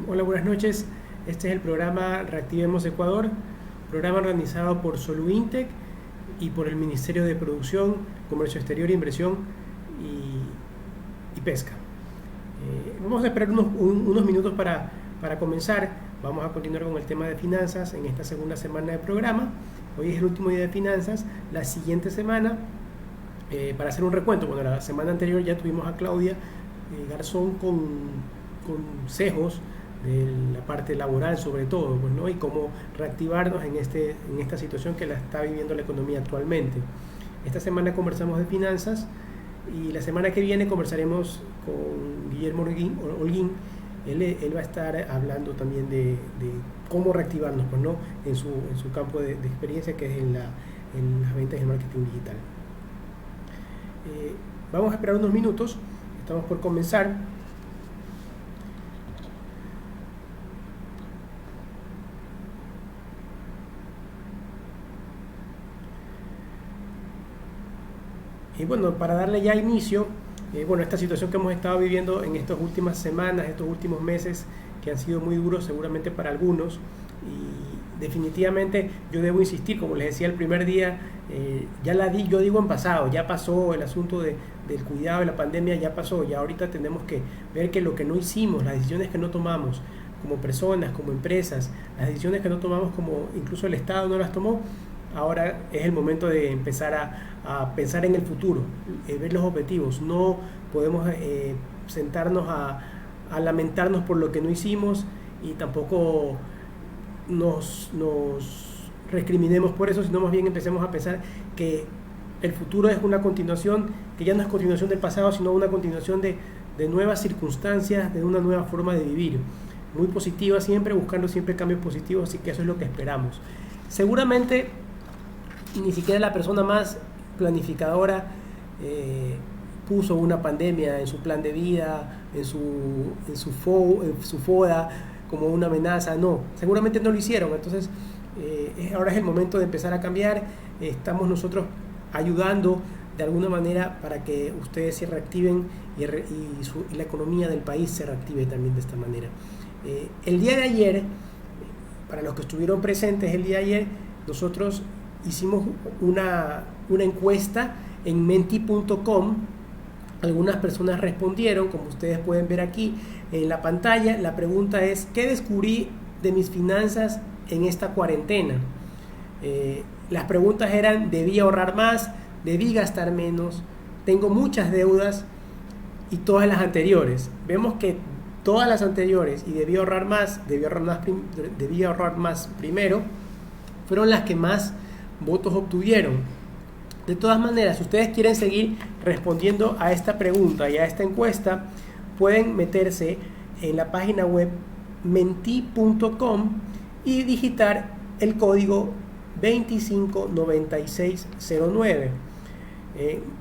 Hola, buenas noches. Este es el programa Reactivemos Ecuador, programa organizado por Soluintec y por el Ministerio de Producción, Comercio Exterior, Inversión y Pesca. Vamos a esperar unos minutos para comenzar. Vamos a continuar con el tema de finanzas en esta segunda semana del programa. Hoy es el último día de finanzas. La siguiente semana, para hacer un recuento, bueno, la semana anterior ya tuvimos a Claudia Garzón con consejos de la parte laboral sobre todo, pues, ¿no? Y cómo reactivarnos en esta situación que la está viviendo la economía actualmente. Esta semana conversamos de finanzas y la semana que viene conversaremos con Guillermo Holguín. Él va a estar hablando también de cómo reactivarnos, pues, ¿no? en su campo de experiencia, que es en las ventas y el marketing digital. Vamos a esperar unos minutos, estamos por comenzar. Y bueno, para darle ya inicio, esta situación que hemos estado viviendo en estas últimas semanas, estos últimos meses, que han sido muy duros seguramente para algunos, y definitivamente yo debo insistir, como les decía el primer día, yo digo en pasado, ya pasó el asunto del cuidado de la pandemia, ya pasó, ya ahorita tenemos que ver que lo que no hicimos, las decisiones que no tomamos como personas, como empresas, las decisiones que no tomamos como incluso el Estado no las tomó. Ahora es el momento de empezar a pensar en el futuro, ver los objetivos. No podemos sentarnos a lamentarnos por lo que no hicimos y tampoco nos recriminemos por eso, sino más bien empecemos a pensar que el futuro es una continuación, que ya no es continuación del pasado, sino una continuación de nuevas circunstancias, de una nueva forma de vivir. Muy positiva siempre, buscando siempre cambios positivos, así que eso es lo que esperamos. Seguramente ni siquiera la persona más planificadora puso una pandemia en su plan de vida, en su FODA, como una amenaza. No, seguramente no lo hicieron. Entonces ahora es el momento de empezar a cambiar. Estamos nosotros ayudando de alguna manera para que ustedes se reactiven y la economía del país se reactive también de esta manera. El día de ayer, para los que estuvieron presentes el día de ayer, nosotros hicimos una encuesta en menti.com. Algunas personas respondieron, como ustedes pueden ver aquí en la pantalla. La pregunta es: ¿qué descubrí de mis finanzas en esta cuarentena? Las preguntas eran: ¿debí ahorrar más? ¿Debí gastar menos? ¿Tengo muchas deudas? Y todas las anteriores. Vemos que todas las anteriores y debí ahorrar más primero, fueron las que más votos obtuvieron. De todas maneras, si ustedes quieren seguir respondiendo a esta pregunta y a esta encuesta, pueden meterse en la página web menti.com y digitar el código 259609.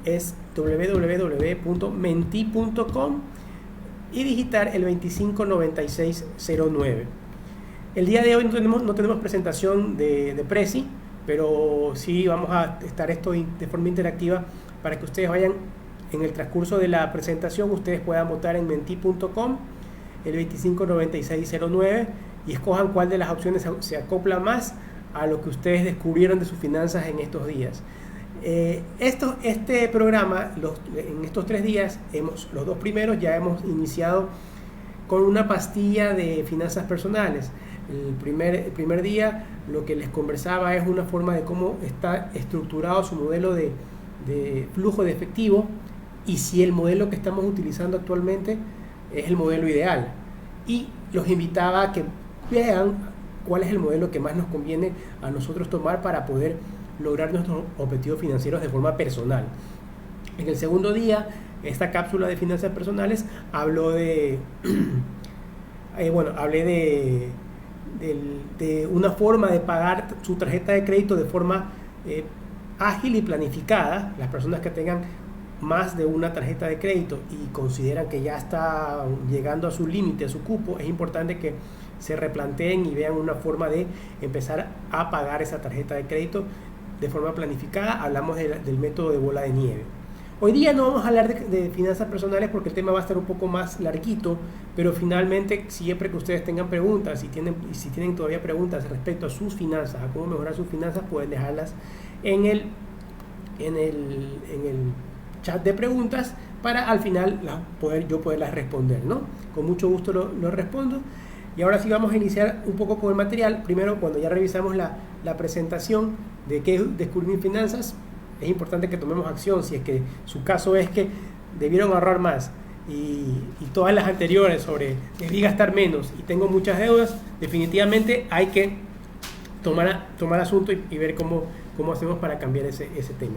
Es www.menti.com y digitar el 259609. El día de hoy no tenemos presentación de Prezi, pero sí vamos a estar esto de forma interactiva para que ustedes vayan en el transcurso de la presentación, ustedes puedan votar en menti.com el 259609 y escojan cuál de las opciones se acopla más a lo que ustedes descubrieron de sus finanzas en estos días. Este programa, en estos 3 días, los 2 primeros ya hemos iniciado con una pastilla de finanzas personales. El primer día lo que les conversaba es una forma de cómo está estructurado su modelo de flujo de efectivo y si el modelo que estamos utilizando actualmente es el modelo ideal. Y los invitaba a que vean cuál es el modelo que más nos conviene a nosotros tomar para poder lograr nuestros objetivos financieros de forma personal. En el segundo día, esta cápsula de finanzas personales hablé de una forma de pagar su tarjeta de crédito de forma ágil y planificada. Las personas que tengan más de una tarjeta de crédito y consideran que ya está llegando a su límite, a su cupo, es importante que se replanteen y vean una forma de empezar a pagar esa tarjeta de crédito de forma planificada. Hablamos del método de bola de nieve. Hoy día no vamos a hablar de finanzas personales porque el tema va a estar un poco más larguito, pero finalmente siempre que ustedes tengan preguntas, si tienen todavía preguntas respecto a sus finanzas, a cómo mejorar sus finanzas, pueden dejarlas en el chat de preguntas para al final yo poderlas responder, ¿no? Con mucho gusto lo respondo. Y ahora sí vamos a iniciar un poco con el material. Primero, cuando ya revisamos la presentación de qué es Descubrir mis finanzas, es importante que tomemos acción. Si es que su caso es que debieron ahorrar más y todas las anteriores sobre debí gastar menos y tengo muchas deudas, definitivamente hay que tomar asunto y ver cómo hacemos para cambiar ese tema.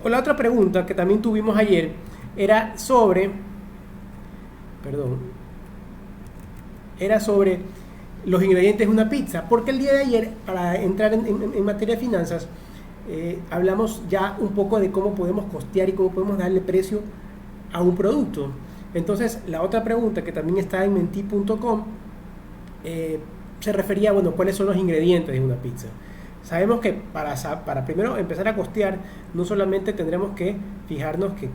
O la otra pregunta que también tuvimos ayer era sobre los ingredientes de una pizza, porque el día de ayer, para entrar en materia de finanzas, hablamos ya un poco de cómo podemos costear y cómo podemos darle precio a un producto. Entonces, la otra pregunta que también está en menti.com se refería, bueno, ¿cuáles son los ingredientes de una pizza? Sabemos que para primero empezar a costear, no solamente tendremos que fijarnos que,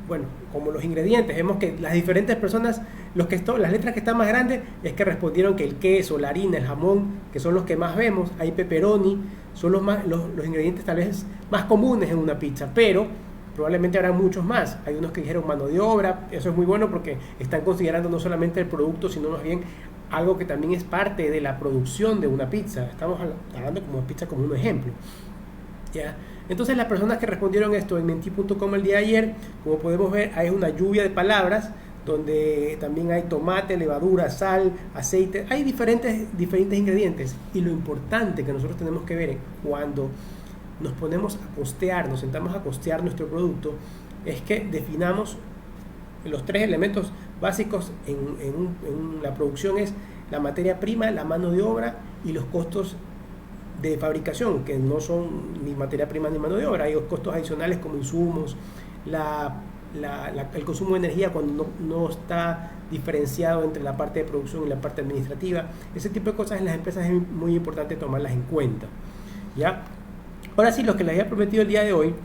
bueno, como los ingredientes, vemos que las diferentes personas, las letras que están más grandes es que respondieron que el queso, la harina, el jamón, que son los que más vemos, hay pepperoni, son los ingredientes tal vez más comunes en una pizza, pero probablemente habrá muchos más. Hay unos que dijeron mano de obra, eso es muy bueno porque están considerando no solamente el producto, sino más bien algo que también es parte de la producción de una pizza. Estamos hablando como una pizza como un ejemplo, ¿ya? Entonces las personas que respondieron esto en menti.com el día de ayer, como podemos ver, hay una lluvia de palabras donde también hay tomate, levadura, sal, aceite, hay diferentes ingredientes. Y lo importante que nosotros tenemos que ver cuando nos ponemos a costear, nos sentamos a costear nuestro producto, es que definamos los tres elementos básicos en la producción: es la materia prima, la mano de obra y los costos de fabricación, que no son ni materia prima ni mano de obra. Hay costos adicionales como insumos, el consumo de energía cuando no está diferenciado entre la parte de producción y la parte administrativa. Ese tipo de cosas en las empresas es muy importante tomarlas en cuenta, ¿ya? Ahora sí, lo que les había prometido el día de hoy,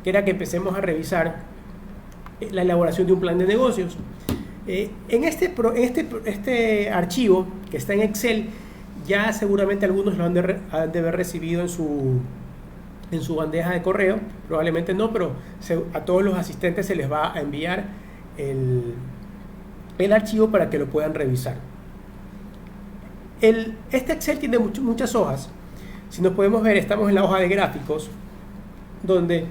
que era que empecemos a revisar la elaboración de un plan de negocios. En este archivo que está en Excel, ya seguramente algunos lo han de haber recibido en su bandeja de correo, probablemente no, pero a todos los asistentes se les va a enviar el archivo para que lo puedan revisar. Este Excel tiene muchas hojas. Si nos podemos ver, estamos en la hoja de gráficos, donde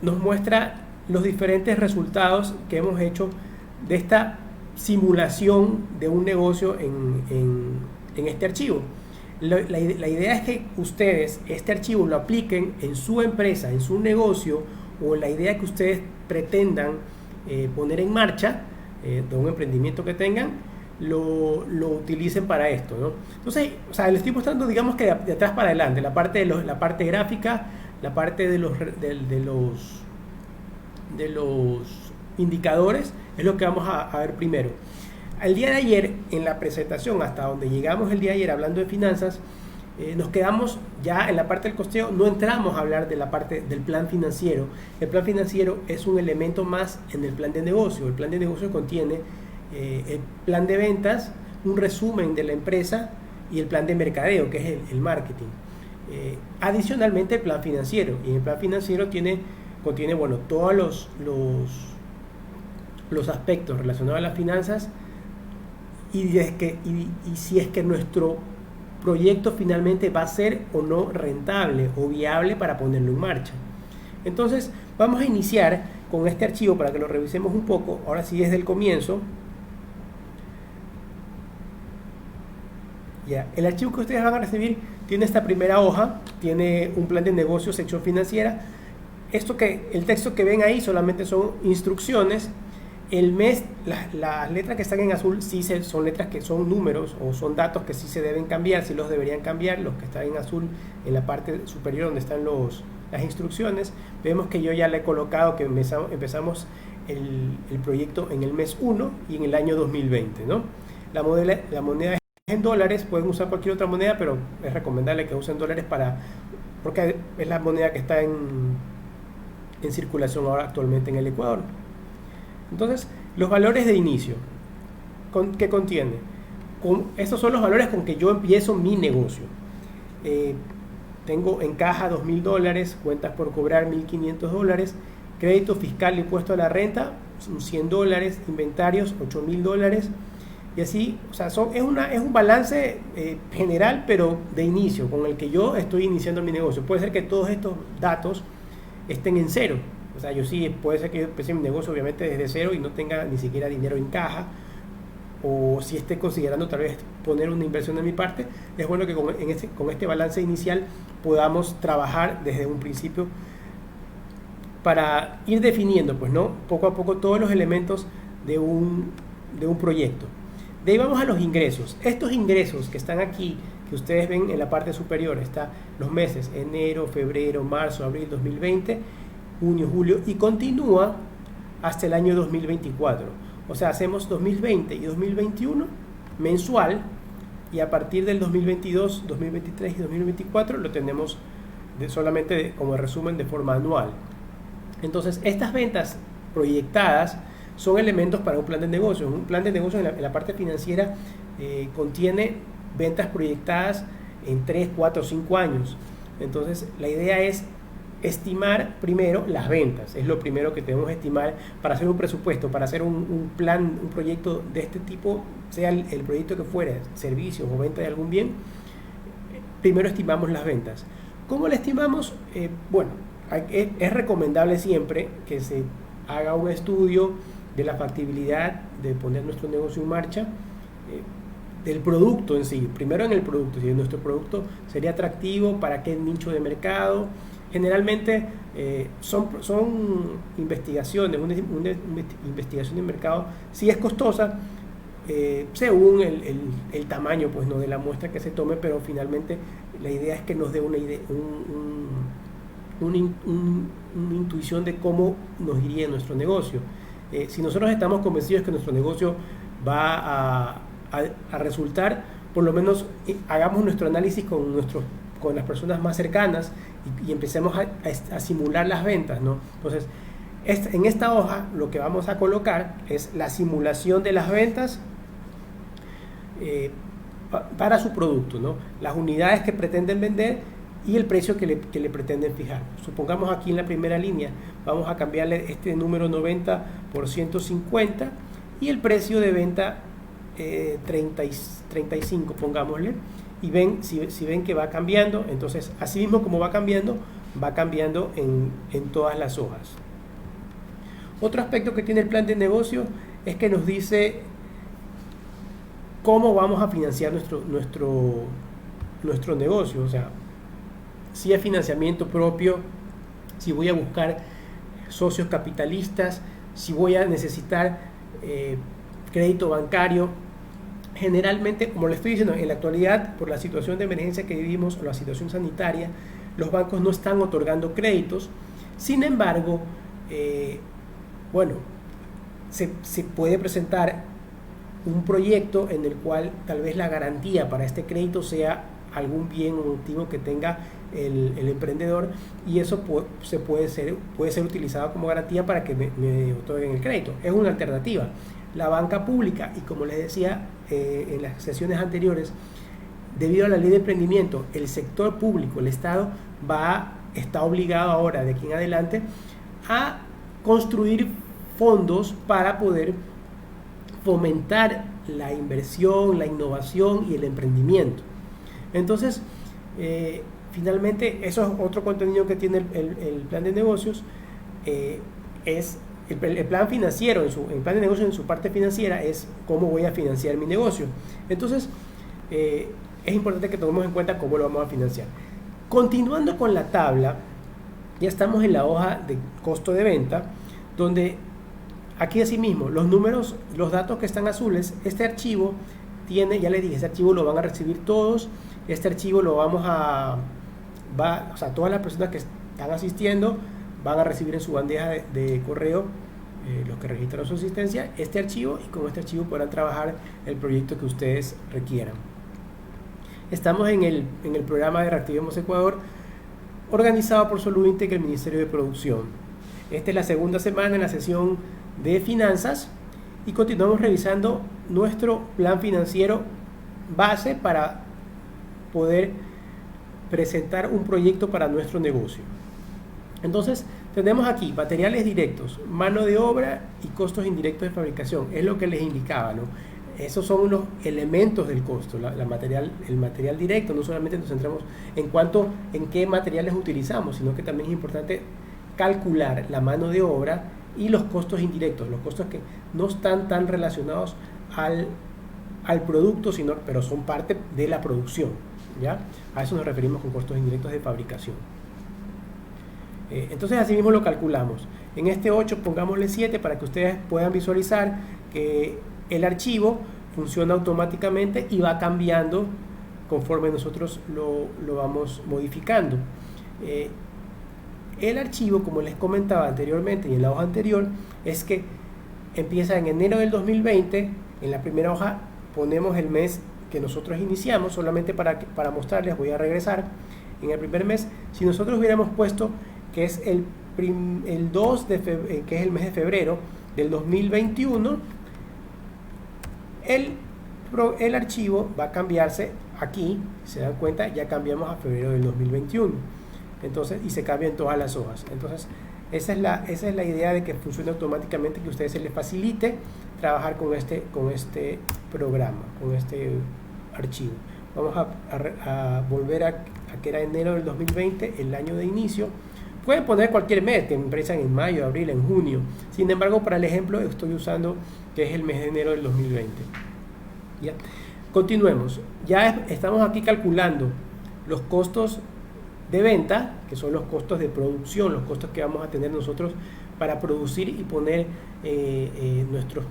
nos muestra los diferentes resultados que hemos hecho de esta simulación de un negocio en este archivo. La idea es que ustedes este archivo lo apliquen en su empresa, en su negocio, o en la idea que ustedes pretendan poner en marcha de un emprendimiento que tengan, lo utilicen para esto, ¿no? Entonces, o sea, les estoy mostrando, digamos que de atrás para adelante, la parte gráfica, la parte de los indicadores, es lo que vamos a ver primero. El día de ayer, en la presentación, hasta donde llegamos el día de ayer hablando de finanzas, nos quedamos ya en la parte del costeo, no entramos a hablar de la parte del plan financiero. El plan financiero es un elemento más en el plan de negocio. El plan de negocio contiene el plan de ventas, un resumen de la empresa y el plan de mercadeo, que es el marketing. Adicionalmente, el plan financiero. Y el plan financiero contiene, bueno, todos los aspectos relacionados a las finanzas y si es que nuestro proyecto finalmente va a ser o no rentable o viable para ponerlo en marcha. Entonces vamos a iniciar con este archivo para que lo revisemos un poco, ahora sí desde el comienzo. Ya, el archivo que ustedes van a recibir tiene esta primera hoja, tiene un plan de negocio, sección financiera. El texto que ven ahí solamente son instrucciones. El mes, las letras que están en azul sí son letras que son números o son datos que sí se deben cambiar, sí los deberían cambiar. Los que están en azul en la parte superior donde están las instrucciones, vemos que yo ya le he colocado que empezamos el proyecto en el mes 1 y en el año 2020, ¿no? La moneda es en dólares, pueden usar cualquier otra moneda, pero es recomendable que usen dólares para porque es la moneda que está en circulación ahora actualmente en el Ecuador. Entonces, los valores de inicio, ¿qué contiene? Estos son los valores con que yo empiezo mi negocio. Tengo en caja $2.000, cuentas por cobrar $1.500, crédito fiscal, impuesto a la renta, $100, inventarios, $8.000, y así, o sea, es un balance general, pero de inicio, con el que yo estoy iniciando mi negocio. Puede ser que todos estos datos estén en cero. O sea, puede ser que yo empecé mi negocio obviamente desde cero y no tenga ni siquiera dinero en caja, o si esté considerando tal vez poner una inversión de mi parte. Es bueno que con este balance inicial podamos trabajar desde un principio para ir definiendo, pues, ¿no?, poco a poco todos los elementos de un proyecto. De ahí vamos a los ingresos. Estos ingresos que están aquí, que ustedes ven en la parte superior, están los meses enero, febrero, marzo, abril 2020, junio, julio, y continúa hasta el año 2024. O sea, hacemos 2020 y 2021 mensual, y a partir del 2022, 2023 y 2024 lo tenemos solamente como resumen de forma anual. Entonces, estas ventas proyectadas son elementos para un plan de negocio. Un plan de negocio en la parte financiera contiene ventas proyectadas en 3, 4, 5 años. Entonces, la idea es estimar primero las ventas. Es lo primero que debemos estimar para hacer un presupuesto, para hacer un plan, un proyecto de este tipo, sea el proyecto que fuera, servicios o venta de algún bien. Primero estimamos las ventas. ¿Cómo la estimamos? Bueno, es recomendable siempre que se haga un estudio de la factibilidad de poner nuestro negocio en marcha, del producto en sí. Primero en el producto, si nuestro producto sería atractivo, para qué nicho de mercado. Generalmente son investigaciones, una investigación de mercado sí es costosa, según el tamaño, pues, no, de la muestra que se tome, pero finalmente la idea es que nos dé una idea, una intuición de cómo nos iría nuestro negocio. Si nosotros estamos convencidos que nuestro negocio va a resultar, por lo menos hagamos nuestro análisis con las personas más cercanas y empecemos a simular las ventas, ¿no? Entonces, en esta hoja lo que vamos a colocar es la simulación de las ventas para su producto, ¿no? Las unidades que pretenden vender y el precio que le pretenden fijar. Supongamos aquí en la primera línea vamos a cambiarle este número 90 por 150 y el precio de venta 35, pongámosle, y si ven que va cambiando. Entonces, así mismo como va cambiando en todas las hojas. Otro aspecto que tiene el plan de negocio es que nos dice cómo vamos a financiar nuestro negocio. O sea, si es financiamiento propio, si voy a buscar socios capitalistas, si voy a necesitar crédito bancario. Generalmente, como le estoy diciendo, en la actualidad, por la situación de emergencia que vivimos o la situación sanitaria, los bancos no están otorgando créditos. Sin embargo, bueno, se puede presentar un proyecto en el cual tal vez la garantía para este crédito sea algún bien o activo que tenga el emprendedor, y eso puede ser utilizado como garantía para que me otorguen el crédito. Es una alternativa. La banca pública, y como les decía en las sesiones anteriores, debido a la ley de emprendimiento, el sector público, el Estado, está obligado ahora, de aquí en adelante, a construir fondos para poder fomentar la inversión, la innovación y el emprendimiento. Entonces, finalmente, eso es otro contenido que tiene el plan de negocios. Es el plan financiero, el plan de negocio en su parte financiera es cómo voy a financiar mi negocio. Entonces, es importante que tomemos en cuenta cómo lo vamos a financiar. Continuando con la tabla, ya estamos en la hoja de costo de venta, donde aquí asimismo los números, los datos que están azules, este archivo tiene, ya les dije, este archivo lo van a recibir todos. Este archivo lo o sea, todas las personas que están asistiendo van a recibir en su bandeja de correo, los que registraron su asistencia, este archivo, y con este archivo podrán trabajar el proyecto que ustedes requieran. Estamos en el programa de Reactivemos Ecuador, organizado por Solubintec, el Ministerio de Producción. Esta es la segunda semana en la sesión de finanzas y continuamos revisando nuestro plan financiero base para poder presentar un proyecto para nuestro negocio. Entonces tenemos aquí materiales directos, mano de obra y costos indirectos de fabricación. Es lo que les indicaba, ¿no? Esos son los elementos del costo, el material directo. No solamente nos centramos en qué materiales utilizamos, sino que también es importante calcular la mano de obra y los costos indirectos, los costos que no están tan relacionados al producto, pero son parte de la producción, ¿ya? A eso nos referimos con costos indirectos de fabricación. Entonces así mismo lo calculamos. En este 8 pongámosle 7 para que ustedes puedan visualizar que el archivo funciona automáticamente y va cambiando conforme nosotros lo vamos modificando. El archivo, como les comentaba anteriormente y en la hoja anterior, es que empieza en enero del 2020. En la primera hoja ponemos el mes que nosotros iniciamos, solamente para mostrarles. Voy a regresar. En el primer mes, si nosotros hubiéramos puesto que es el 2 de febrero, que es el mes de febrero del 2021, el archivo va a cambiarse aquí. Si se dan cuenta, ya cambiamos a febrero del 2021. Entonces, y se cambian todas las hojas. Entonces, esa es la idea de que funcione automáticamente, que a ustedes se les facilite trabajar con este programa, con este archivo. Vamos a volver a que era enero del 2020, el año de inicio. Pueden poner cualquier mes, que empiezan en mayo, abril, en junio. Sin embargo, para el ejemplo estoy usando que es el mes de enero del 2020. ¿Ya? Continuemos. Ya estamos aquí calculando los costos de venta, que son los costos de producción, los costos que vamos a tener nosotros para producir y poner nuestro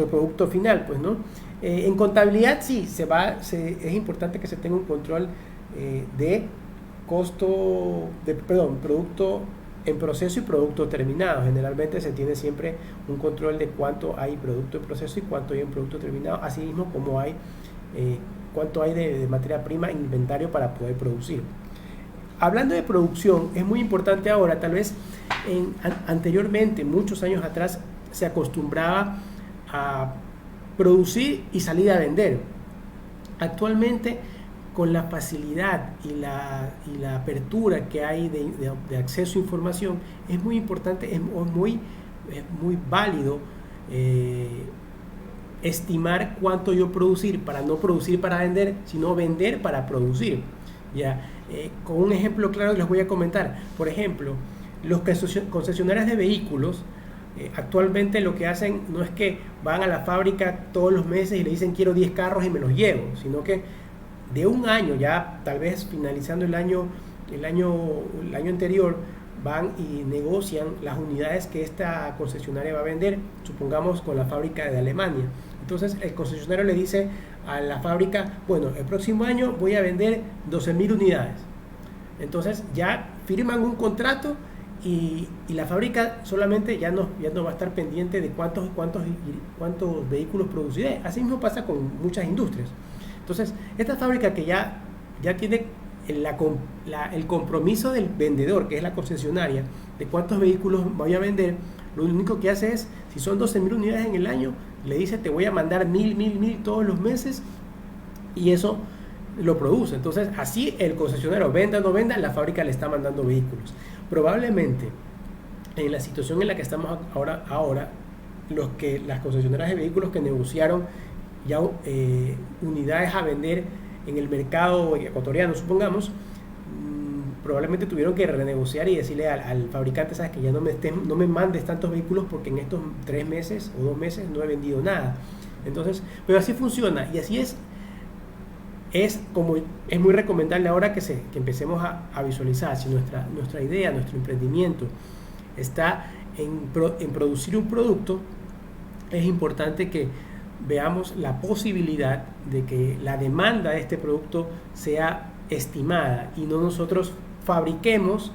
producto final, pues, ¿no? En contabilidad sí, es importante que se tenga un control de producto en proceso y producto terminado. Generalmente se tiene siempre un control de cuánto hay producto en proceso y cuánto hay en producto terminado, así mismo como hay cuánto hay de materia prima en inventario para poder producir. Hablando de producción, es muy importante ahora, tal vez anteriormente, muchos años atrás, se acostumbraba a producir y salir a vender. Actualmente, con la facilidad y la apertura que hay de acceso a información, es muy importante, es muy válido estimar cuánto yo producir, para no producir para vender, sino vender para producir. ¿Ya? Con un ejemplo claro les voy a comentar. Por ejemplo, los concesionarios de vehículos actualmente lo que hacen no es que van a la fábrica todos los meses y le dicen quiero 10 carros y me los llevo, sino que de un año, ya tal vez finalizando el año anterior, van y negocian las unidades que esta concesionaria va a vender, supongamos con la fábrica de Alemania. Entonces el concesionario le dice a la fábrica, bueno, el próximo año voy a vender 12.000 unidades. Entonces ya firman un contrato y la fábrica solamente ya no va a estar pendiente de cuántos vehículos produciré. Así mismo pasa con muchas industrias. Entonces, esta fábrica que ya tiene el compromiso del vendedor, que es la concesionaria, de cuántos vehículos voy a vender, lo único que hace es, si son 12.000 unidades en el año, le dice te voy a mandar 1.000 todos los meses, y eso lo produce. Entonces, así el concesionario, venda o no venda, la fábrica le está mandando vehículos. Probablemente, en la situación en la que estamos ahora las concesionarias de vehículos que negociaron ya unidades a vender en el mercado ecuatoriano, supongamos, probablemente tuvieron que renegociar y decirle al fabricante, sabes que ya no me mandes tantos vehículos porque en estos 3 meses o 2 meses no he vendido nada. Entonces, pero así funciona y así es muy recomendable ahora que empecemos a visualizar si nuestra idea, nuestro emprendimiento está en producir un producto. Es importante que veamos la posibilidad de que la demanda de este producto sea estimada y no nosotros fabriquemos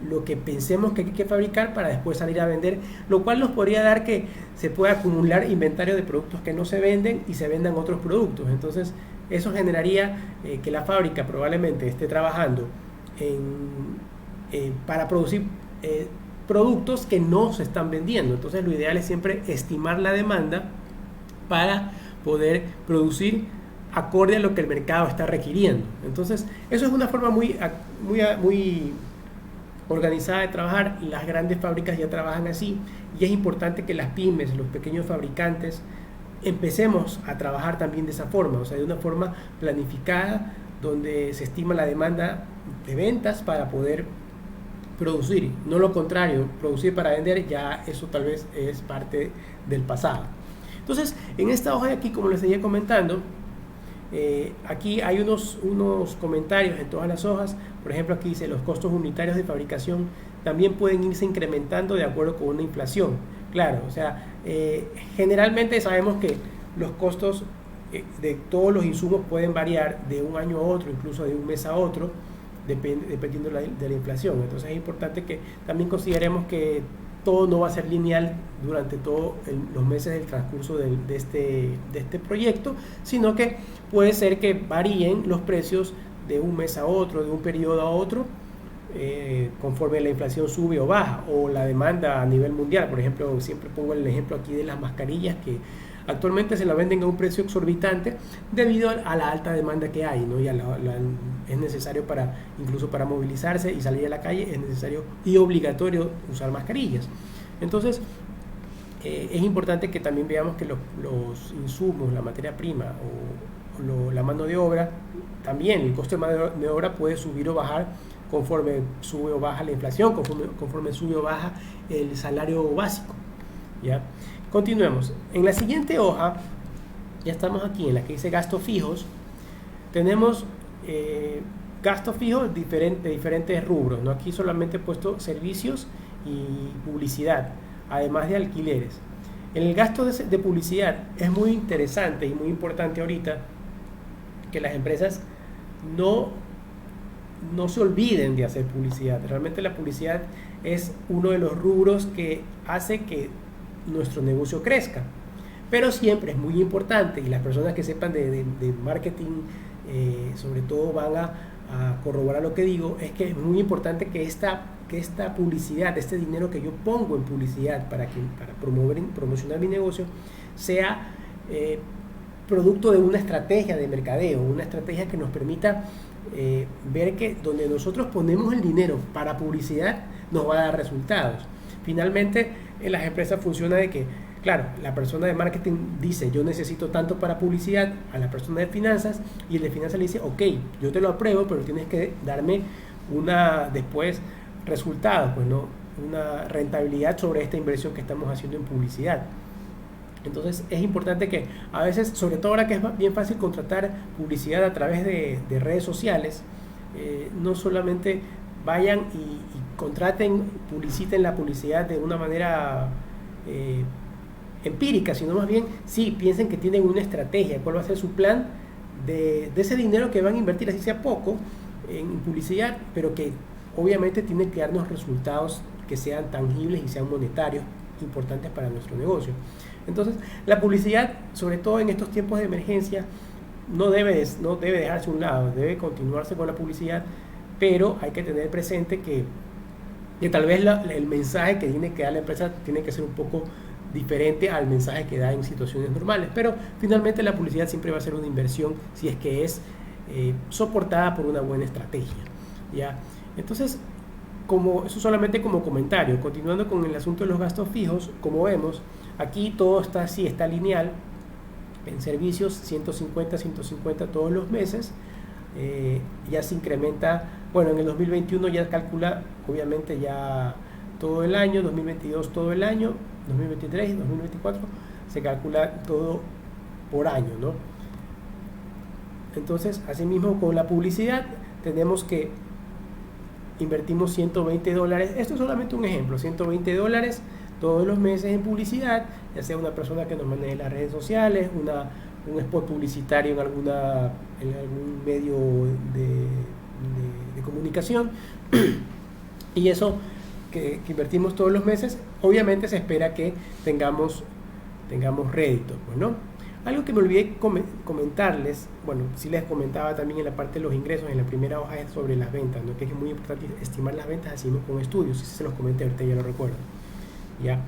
lo que pensemos que hay que fabricar para después salir a vender, lo cual nos podría dar que se pueda acumular inventario de productos que no se venden y se vendan otros productos. Entonces eso generaría que la fábrica probablemente esté trabajando para producir productos que no se están vendiendo. Entonces lo ideal es siempre estimar la demanda para poder producir acorde a lo que el mercado está requiriendo. Entonces eso es una forma muy organizada de trabajar. Las grandes fábricas ya trabajan así, y es importante que las pymes, los pequeños fabricantes, empecemos a trabajar también de esa forma, o sea, de una forma planificada, donde se estima la demanda de ventas para poder producir, no lo contrario, producir para vender. Ya eso tal vez es parte del pasado. Entonces, en esta hoja de aquí, como les seguía comentando, aquí hay unos comentarios en todas las hojas. Por ejemplo, aquí dice: los costos unitarios de fabricación también pueden irse incrementando de acuerdo con una inflación. Claro, o sea, generalmente sabemos que los costos de todos los insumos pueden variar de un año a otro, incluso de un mes a otro, dependiendo de la inflación. Entonces es importante que también consideremos que todo no va a ser lineal durante todos los meses del transcurso de este proyecto, sino que puede ser que varíen los precios de un mes a otro, de un periodo a otro, conforme la inflación sube o baja, o la demanda a nivel mundial. Por ejemplo, siempre pongo el ejemplo aquí de las mascarillas, que actualmente se la venden a un precio exorbitante debido a la alta demanda que hay, ¿no? Y es necesario incluso para movilizarse y salir a la calle, es necesario y obligatorio usar mascarillas. Entonces es importante que también veamos que los insumos, la materia prima o la mano de obra, también el costo de mano de obra puede subir o bajar conforme sube o baja la inflación, conforme sube o baja el salario básico, ¿ya? Continuemos. En la siguiente hoja, ya estamos aquí en la que dice gastos fijos. Tenemos gastos fijos de diferentes rubros, ¿no? Aquí solamente he puesto servicios y publicidad, además de alquileres. En el gasto de publicidad es muy interesante y muy importante ahorita que las empresas no se olviden de hacer publicidad. Realmente la publicidad es uno de los rubros que hace que nuestro negocio crezca, pero siempre es muy importante, y las personas que sepan de marketing sobre todo van a corroborar lo que digo, es que es muy importante que esta publicidad, este dinero que yo pongo en publicidad para promocionar mi negocio, sea producto de una estrategia de mercadeo, una estrategia que nos permita ver que donde nosotros ponemos el dinero para publicidad nos va a dar resultados. Finalmente, en las empresas funciona de que, claro, la persona de marketing dice: yo necesito tanto para publicidad, a la persona de finanzas, y el de finanzas le dice: ok, yo te lo apruebo, pero tienes que darme después resultados, pues no, una rentabilidad sobre esta inversión que estamos haciendo en publicidad. Entonces es importante que a veces, sobre todo ahora que es bien fácil contratar publicidad a través de redes sociales, no solamente vayan y contraten, publiciten la publicidad de una manera empírica, sino más bien sí piensen que tienen una estrategia, cuál va a ser su plan de ese dinero que van a invertir, así sea poco, en publicidad, pero que obviamente tiene que darnos resultados que sean tangibles y sean monetarios, importantes para nuestro negocio. Entonces, la publicidad, sobre todo en estos tiempos de emergencia, no debe dejarse a un lado, debe continuarse con la publicidad, pero hay que tener presente que tal vez el mensaje que tiene que dar la empresa tiene que ser un poco diferente al mensaje que da en situaciones normales, pero finalmente la publicidad siempre va a ser una inversión si es que es soportada por una buena estrategia, ¿ya? Entonces, eso solamente como comentario. Continuando con el asunto de los gastos fijos, como vemos, aquí todo está así, está lineal. En servicios 150 todos los meses, ya se incrementa. Bueno, en el 2021 ya calcula obviamente ya todo el año, 2022 todo el año, 2023, 2024 se calcula todo por año, ¿no? Entonces, asimismo con la publicidad tenemos que invertimos $120. Esto es solamente un ejemplo, $120 todos los meses en publicidad, ya sea una persona que nos maneje las redes sociales, un spot publicitario en algún medio de comunicación, y eso que invertimos todos los meses, obviamente se espera que tengamos rédito, pues, ¿no? Algo que me olvidé comentarles, bueno, sí les comentaba también en la parte de los ingresos, en la primera hoja es sobre las ventas, ¿no? Que es muy importante estimar las ventas así con estudios, si se los comenté ahorita ya lo recuerdo. ¿Ya?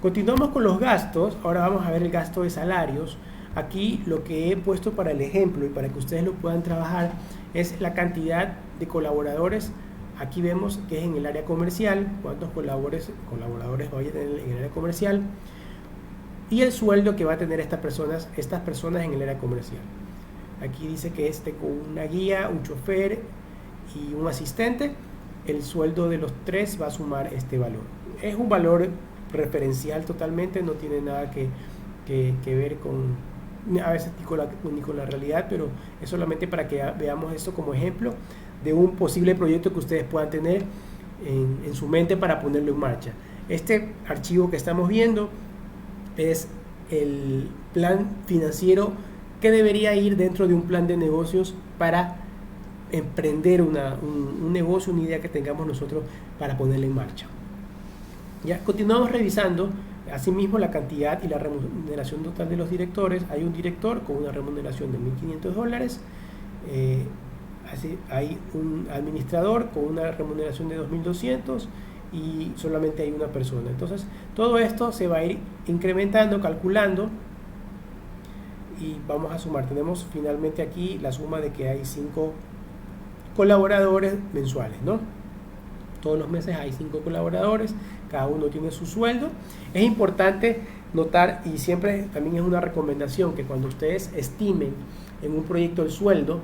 Continuamos con los gastos, ahora vamos a ver el gasto de salarios. Aquí lo que he puesto para el ejemplo y para que ustedes lo puedan trabajar es la cantidad de colaboradores. Aquí vemos que es en el área comercial, cuántos colaboradores voy a tener en el área comercial y el sueldo que va a tener estas personas en el área comercial. Aquí dice que con una guía, un chofer y un asistente, el sueldo de los tres va a sumar este valor. Es un valor referencial totalmente, no tiene nada que ver a veces ni con la realidad, pero es solamente para que veamos esto como ejemplo de un posible proyecto que ustedes puedan tener en su mente para ponerlo en marcha. Este archivo que estamos viendo es el plan financiero que debería ir dentro de un plan de negocios para emprender un negocio, una idea que tengamos nosotros para ponerla en marcha. Ya continuamos revisando asimismo la cantidad y la remuneración total de los directores. Hay un director con una remuneración de $1.500, hay un administrador con una remuneración de $2.200 y solamente hay una persona. Entonces todo esto se va a ir incrementando, calculando y vamos a sumar. Tenemos finalmente aquí la suma de que hay 5 colaboradores mensuales, ¿no? Todos los meses hay 5 colaboradores, cada uno tiene su sueldo. Es importante notar, y siempre también es una recomendación, que cuando ustedes estimen en un proyecto el sueldo,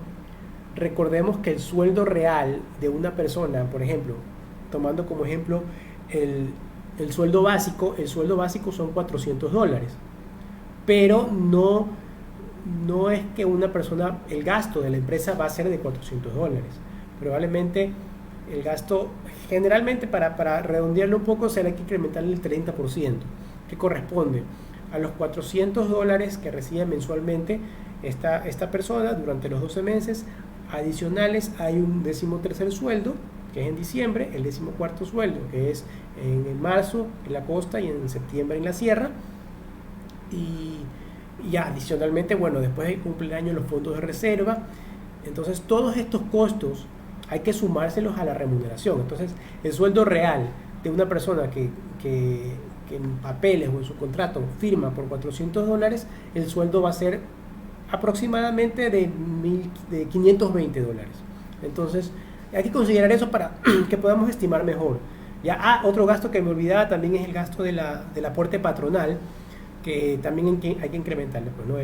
recordemos que el sueldo real de una persona, por ejemplo, tomando como ejemplo el sueldo básico son $400, pero no es que una persona, el gasto de la empresa va a ser de $400. Probablemente el gasto, generalmente para redondearlo un poco, será que incrementarle el 30%, que corresponde a los $400 que recibe mensualmente esta persona durante los 12 meses. Adicionales hay un 13º sueldo, que es en diciembre, el 14º sueldo, que es en marzo en la costa y en septiembre en la sierra, y ya adicionalmente, bueno, después de cumpleaños los fondos de reserva. Entonces todos estos costos hay que sumárselos a la remuneración. Entonces el sueldo real de una persona que en papeles o en su contrato firma por $400, el sueldo va a ser aproximadamente de $520. Entonces hay que considerar eso para que podamos estimar mejor. Ya, otro gasto que me olvidaba también es el gasto del aporte patronal, que también hay que incrementarlo, pues, ¿no?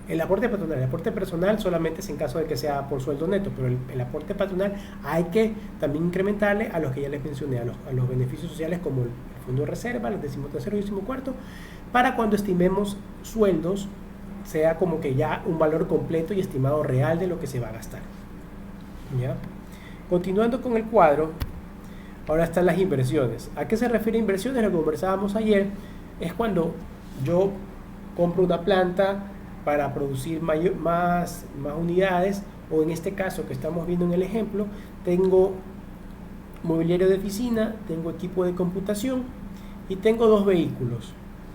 El aporte patronal, el aporte personal solamente es en caso de que sea por sueldo neto, pero el aporte patronal hay que también incrementarle a los que ya les mencioné, a los beneficios sociales como el fondo de reserva, el 13º y 14º, para cuando estimemos sueldos sea como que ya un valor completo y estimado real de lo que se va a gastar. ¿Ya? Continuando con el cuadro, ahora están las inversiones. ¿A qué se refiere inversiones? Lo que conversábamos ayer es cuando yo compro una planta para producir más unidades, o en este caso que estamos viendo en el ejemplo, tengo mobiliario de oficina, tengo equipo de computación y tengo 2 vehículos.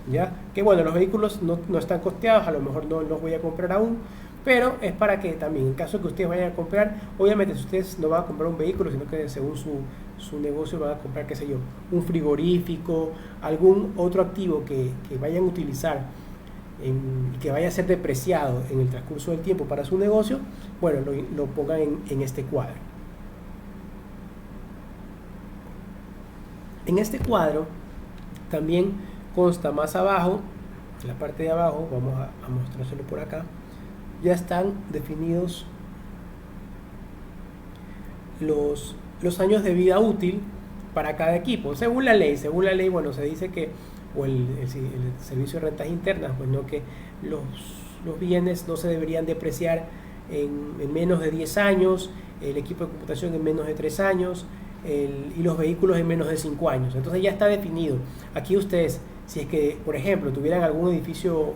¿Ya? Que bueno, los vehículos no están costeados, a lo mejor no los voy a comprar aún, pero es para que también, en caso que ustedes vayan a comprar, obviamente si ustedes no van a comprar un vehículo, sino que según su negocio van a comprar, qué sé yo, un frigorífico, algún otro activo que vayan a utilizar y que vaya a ser depreciado en el transcurso del tiempo para su negocio, bueno, lo pongan en este cuadro. En este cuadro también consta más abajo, en la parte de abajo, vamos a mostrárselo por acá, ya están definidos los años de vida útil para cada equipo, según la ley, bueno, se dice que, o el servicio de rentas internas, pues no, que los bienes no se deberían depreciar en menos de 10 años, el equipo de computación en menos de 3 años, y los vehículos en menos de 5 años. Entonces ya está definido. Aquí ustedes, si es que, por ejemplo, tuvieran algún edificio,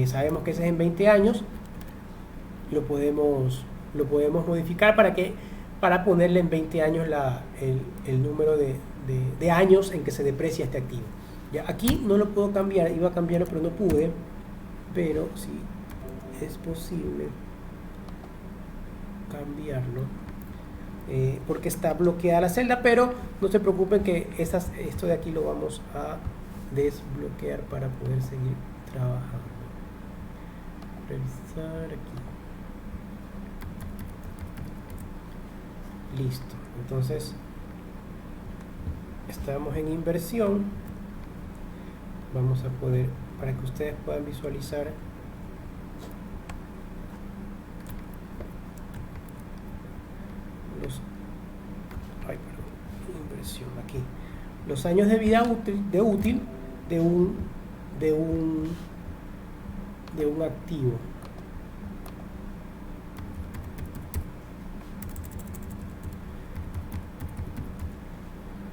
sabemos que ese es en 20 años, lo podemos modificar para ponerle en 20 años el número de años en que se deprecia este activo. Ya, aquí no lo puedo cambiar, iba a cambiarlo pero no pude, pero sí es posible cambiarlo, porque está bloqueada la celda, pero no se preocupen que esto de aquí lo vamos a desbloquear para poder seguir trabajando. Revisar aquí. Listo. Entonces estamos en inversión. Vamos a poder, para que ustedes puedan visualizar los inversión aquí, los años de vida útil de un activo.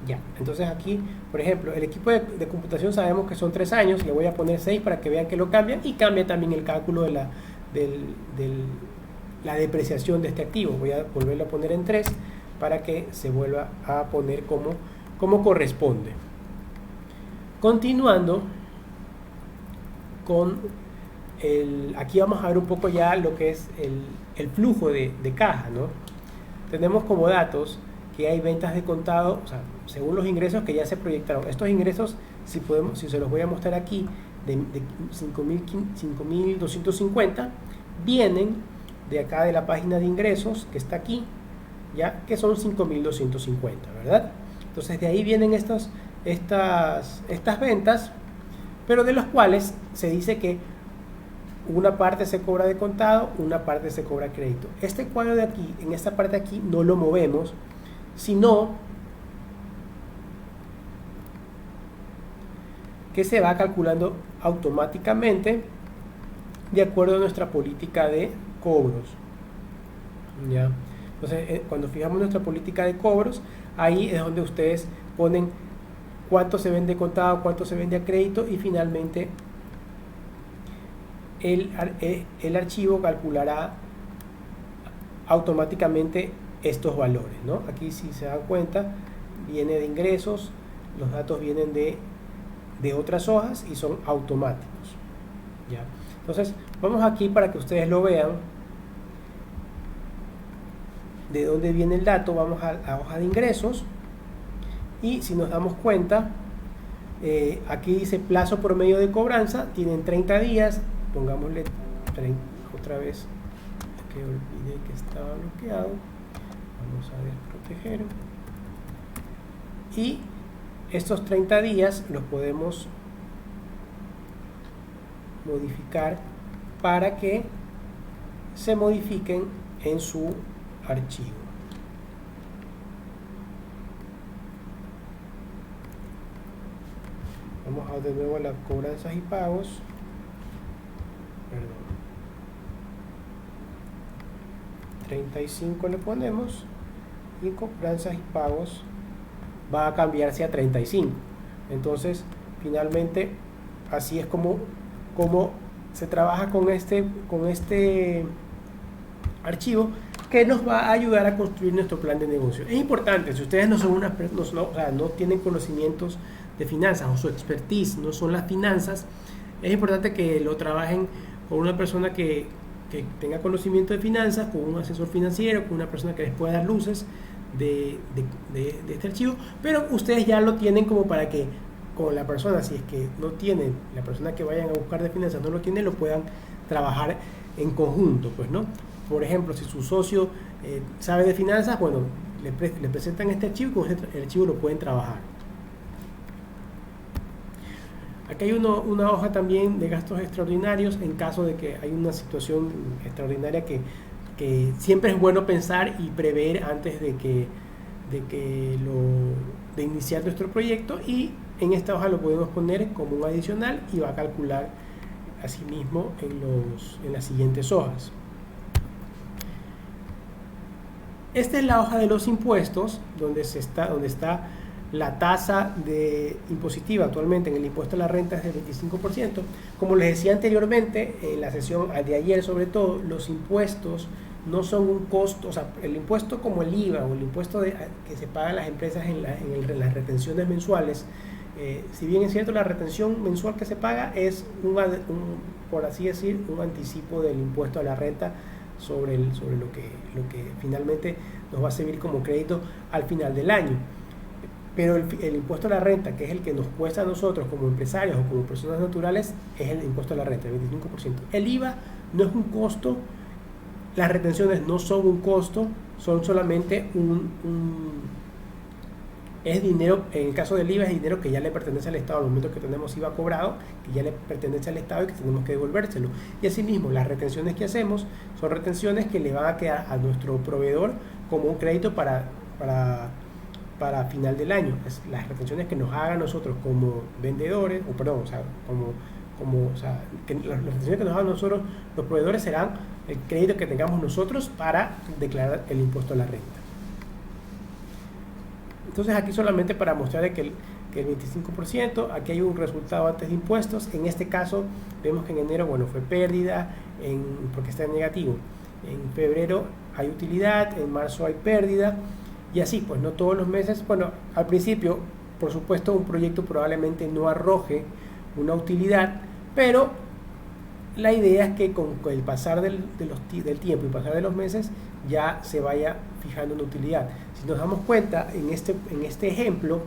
Ya, entonces aquí, por ejemplo, el equipo de computación sabemos que son 3 años, le voy a poner 6 para que vean que lo cambian, y cambia también el cálculo de la depreciación de este activo. Voy a volverlo a poner en 3 para que se vuelva a poner como corresponde. Continuando con aquí vamos a ver un poco ya lo que es el flujo de caja, ¿no? Tenemos como datos que hay ventas de contado, o sea, según los ingresos que ya se proyectaron. Estos ingresos, si se los voy a mostrar aquí, de 5.250, vienen de acá de la página de ingresos, que está aquí, ya que son 5.250, ¿verdad? Entonces de ahí vienen estas ventas, pero de los cuales se dice que una parte se cobra de contado, una parte se cobra a crédito. Este cuadro de aquí, en esta parte de aquí, no lo movemos, sino que se va calculando automáticamente de acuerdo a nuestra política de cobros. ¿Ya? Entonces, cuando fijamos nuestra política de cobros, ahí es donde ustedes ponen cuánto se vende contado, cuánto se vende a crédito, y finalmente el archivo calculará automáticamente estos valores, ¿no? Aquí, si se dan cuenta, viene de ingresos, los datos vienen de otras hojas y son automáticos, ¿ya? Entonces vamos aquí para que ustedes lo vean de dónde viene el dato. Vamos a la hoja de ingresos, y si nos damos cuenta, aquí dice plazo promedio de cobranza, tienen 30 días, pongámosle 30, otra vez, que olvidé que estaba bloqueado, vamos a desproteger, y estos 30 días los podemos modificar para que se modifiquen en su archivo. Vamos a de nuevo a las cobranzas y pagos. Perdón. 35 le ponemos, y cobranzas y pagos va a cambiarse a 35. Entonces, finalmente, así es como se trabaja con este archivo, que nos va a ayudar a construir nuestro plan de negocio. Es importante, si ustedes no son no tienen conocimientos de finanzas, o su expertise no son las finanzas, es importante que lo trabajen con una persona que tenga conocimiento de finanzas, con un asesor financiero, con una persona que les pueda dar luces de este archivo, pero ustedes ya lo tienen como para que con la persona, si es que no tienen, la persona que vayan a buscar de finanzas no lo tiene, lo puedan trabajar en conjunto, pues, ¿no? Por ejemplo, si su socio sabe de finanzas, bueno, le presentan este archivo, y con este archivo lo pueden trabajar. Aquí hay una hoja también de gastos extraordinarios en caso de que hay una situación extraordinaria que siempre es bueno pensar y prever antes de iniciar nuestro proyecto, y en esta hoja lo podemos poner como un adicional y va a calcular asimismo en las siguientes hojas. Esta es la hoja de los impuestos, donde está la tasa impositiva actualmente en el impuesto a la renta es del 25%. Como les decía anteriormente, en la sesión de ayer sobre todo, los impuestos no son un costo, o sea, el impuesto como el IVA o el impuesto que se pagan las empresas en las retenciones mensuales, Si bien es cierto, la retención mensual que se paga es por así decir, un anticipo del impuesto a la renta sobre lo que finalmente nos va a servir como crédito al final del año. Pero el impuesto a la renta, que es el que nos cuesta a nosotros como empresarios o como personas naturales, es el impuesto a la renta, el 25%. El IVA no es un costo, las retenciones no son un costo, son solamente es dinero. En el caso del IVA es dinero que ya le pertenece al Estado al momento que tenemos IVA cobrado, que ya le pertenece al Estado y que tenemos que devolvérselo. Y asimismo, las retenciones que hacemos son retenciones que le van a quedar a nuestro proveedor como un crédito para final del año. Las retenciones que nos hagan nosotros como vendedores, las retenciones que nos hagan nosotros los proveedores serán el crédito que tengamos nosotros para declarar el impuesto a la renta. Entonces aquí solamente para mostrar que el 25%, aquí hay un resultado antes de impuestos. En este caso vemos que en enero, fue pérdida porque está en negativo. En febrero hay utilidad, en marzo hay pérdida. Y así, pues no todos los meses. Al principio, por supuesto, un proyecto probablemente no arroje una utilidad, pero la idea es que con el pasar del tiempo y pasar de los meses ya se vaya fijando una utilidad. Si nos damos cuenta, en este ejemplo,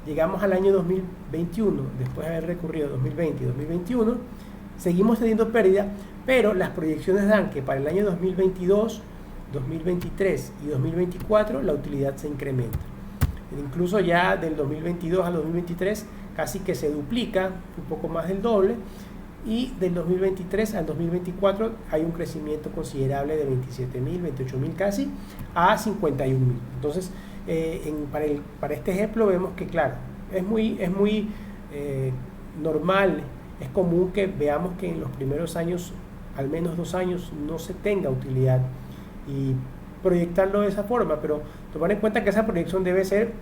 llegamos al año 2021, después de haber recurrido 2020 y 2021, seguimos teniendo pérdida, pero las proyecciones dan que para el año 2022, 2023 y 2024 la utilidad se incrementa. Incluso ya del 2022 al 2023 casi que se duplica, un poco más del doble, y del 2023 al 2024 hay un crecimiento considerable de 27.000, 28.000 casi, a 51.000. Entonces, para este ejemplo vemos que, claro, es muy normal, es común que veamos que en los primeros años, al menos 2 años, no se tenga utilidad, y proyectarlo de esa forma, pero tomar en cuenta que esa proyección debe ser,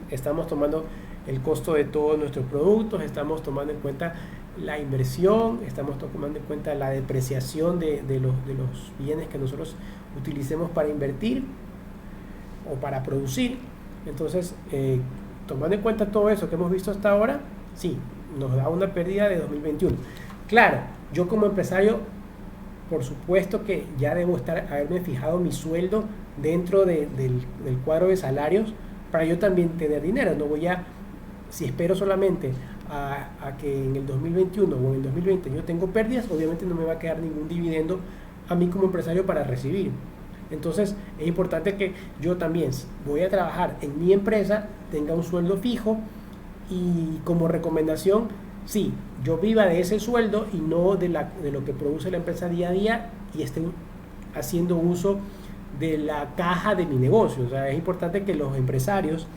estamos tomando el costo de todos nuestros productos, estamos tomando en cuenta la inversión, estamos tomando en cuenta la depreciación de los bienes que nosotros utilicemos para invertir o para producir. Entonces, tomando en cuenta todo eso que hemos visto hasta ahora, sí, nos da una pérdida de 2021. Claro, yo como empresario, por supuesto que ya debo haberme fijado mi sueldo dentro del cuadro de salarios para yo también tener dinero. No voy si espero solamente a que en el 2021 o en el 2020 yo tengo pérdidas, obviamente no me va a quedar ningún dividendo a mí como empresario para recibir. Entonces es importante que yo también, si voy a trabajar en mi empresa, tenga un sueldo fijo, y como recomendación, sí, yo viva de ese sueldo y no de lo que produce la empresa día a día, y esté haciendo uso de la caja de mi negocio. O sea, es importante que los empresarios,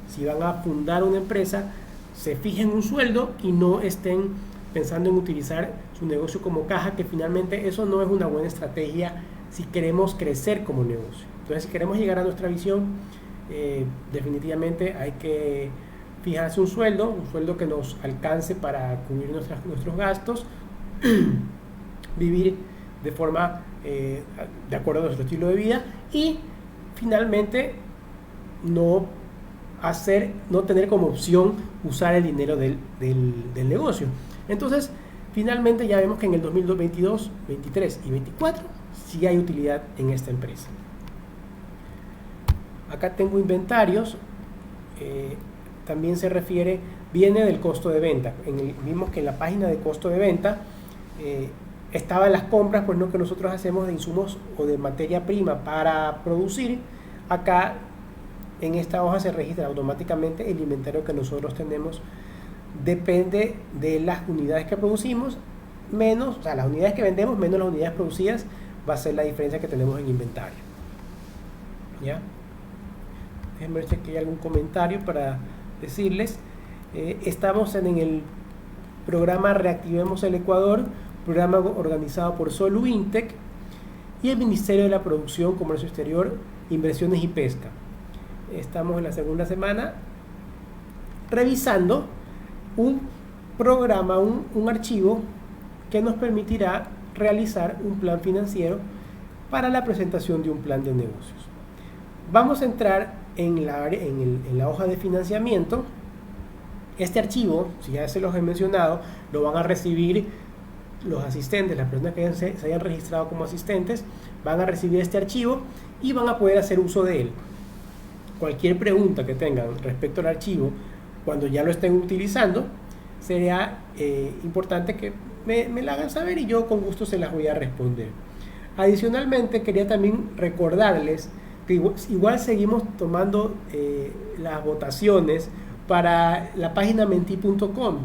si van a fundar una empresa, se fijen un sueldo y no estén pensando en utilizar su negocio como caja, que finalmente eso no es una buena estrategia si queremos crecer como negocio. Entonces, si queremos llegar a nuestra visión, definitivamente hay que fijarse un sueldo que nos alcance para cubrir nuestros gastos, vivir de forma de acuerdo a nuestro estilo de vida, y finalmente no tener como opción usar el dinero del negocio. Entonces, finalmente ya vemos que en el 2022, 23 y 24 sí hay utilidad en esta empresa. Acá tengo inventarios, también viene del costo de venta. Vimos que en la página de costo de venta estaban las compras, pues, que nosotros hacemos de insumos o de materia prima para producir. Acá en esta hoja se registra automáticamente el inventario que nosotros tenemos. Depende de las unidades que producimos, las unidades que vendemos menos las unidades producidas, va a ser la diferencia que tenemos en inventario. ¿Ya? Déjenme ver si aquí hay algún comentario para decirles. Estamos en el programa Reactivemos el Ecuador, programa organizado por Solu Intec y el Ministerio de la Producción, Comercio Exterior, Inversiones y Pesca. Estamos en la segunda semana revisando un programa, un archivo que nos permitirá realizar un plan financiero para la presentación de un plan de negocios. Vamos a entrar en la hoja de financiamiento Este archivo, si ya se los he mencionado, lo van a recibir los asistentes, las personas que se hayan registrado como asistentes, van a recibir este archivo y van a poder hacer uso de él. Cualquier pregunta que tengan respecto al archivo, cuando ya lo estén utilizando, sería importante que me la hagan saber y yo con gusto se las voy a responder. Adicionalmente, quería también recordarles que igual seguimos tomando las votaciones para la página menti.com.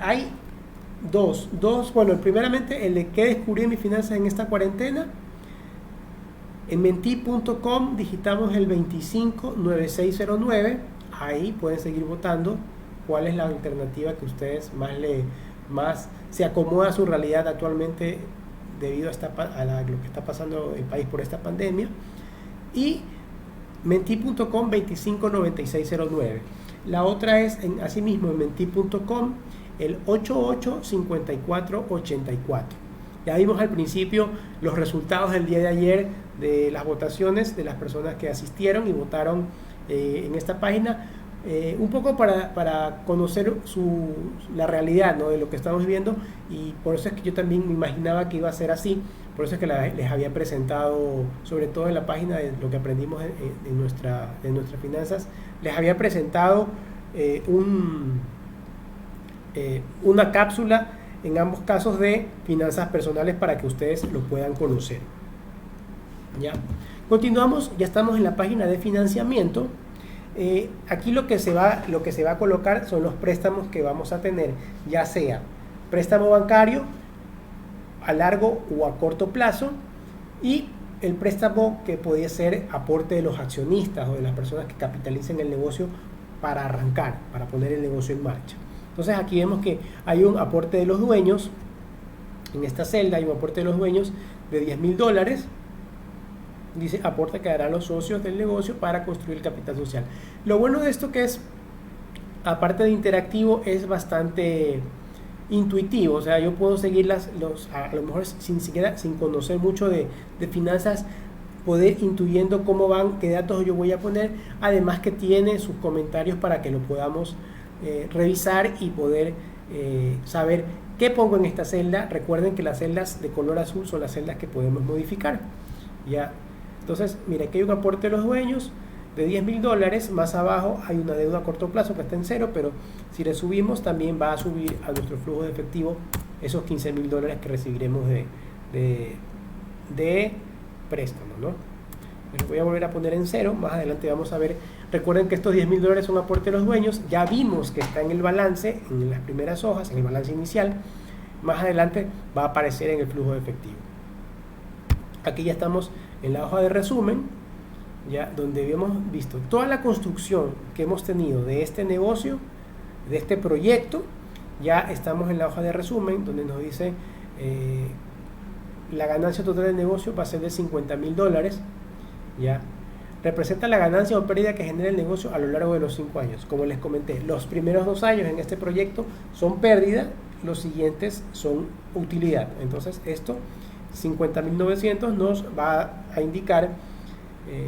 Hay dos, bueno, primeramente el de qué descubrí en mis finanzas en esta cuarentena. En menti.com digitamos el 259609, ahí pueden seguir votando cuál es la alternativa que ustedes más se acomoda a su realidad actualmente debido a lo que está pasando en el país por esta pandemia. Y menti.com 259609. La otra es asimismo en menti.com el 885484. Ya vimos al principio los resultados del día de ayer de las votaciones de las personas que asistieron y votaron en esta página, un poco para conocer la realidad, ¿no?, de lo que estamos viviendo, y por eso es que yo también me imaginaba que iba a ser así. Por eso es que les había presentado, sobre todo en la página de lo que aprendimos de nuestras finanzas, les había presentado una cápsula en ambos casos de finanzas personales para que ustedes lo puedan conocer. ¿Ya? Continuamos, ya estamos en la página de financiamiento. Aquí lo que se va a colocar son los préstamos que vamos a tener, ya sea préstamo bancario a largo o a corto plazo, y el préstamo que podría ser aporte de los accionistas o de las personas que capitalicen el negocio para arrancar, para poner el negocio en marcha. Entonces aquí vemos que hay un aporte de los dueños, en esta celda hay un aporte de los dueños de $10,000, dice aporte que darán los socios del negocio para construir el capital social. Lo bueno de esto que es, aparte de interactivo, es bastante intuitivo, o sea, yo puedo seguir a lo mejor sin conocer mucho de finanzas, poder intuyendo cómo van, qué datos yo voy a poner, además que tiene sus comentarios para que lo podamos revisar y poder saber qué pongo en esta celda. Recuerden que las celdas de color azul son las celdas que podemos modificar, ¿ya? Entonces, mira, aquí hay un aporte de los dueños de $10,000, más abajo hay una deuda a corto plazo que está en cero, pero si le subimos también va a subir a nuestro flujo de efectivo esos $15,000 que recibiremos de préstamo, ¿no? Pero voy a volver a poner en cero, más adelante vamos a ver. Recuerden que estos $10,000 son aporte de los dueños, ya vimos que está en el balance, en las primeras hojas, en el balance inicial, más adelante va a aparecer en el flujo de efectivo. Aquí ya estamos en la hoja de resumen, ya, donde hemos visto toda la construcción que hemos tenido de este negocio, de este proyecto. Ya estamos en la hoja de resumen, donde nos dice la ganancia total del negocio va a ser de $50,000, ya. Representa la ganancia o pérdida que genera el negocio a lo largo de los 5 años. Como les comenté, los primeros 2 años en este proyecto son pérdida, los siguientes son utilidad. Entonces esto, 50.900, nos va a indicar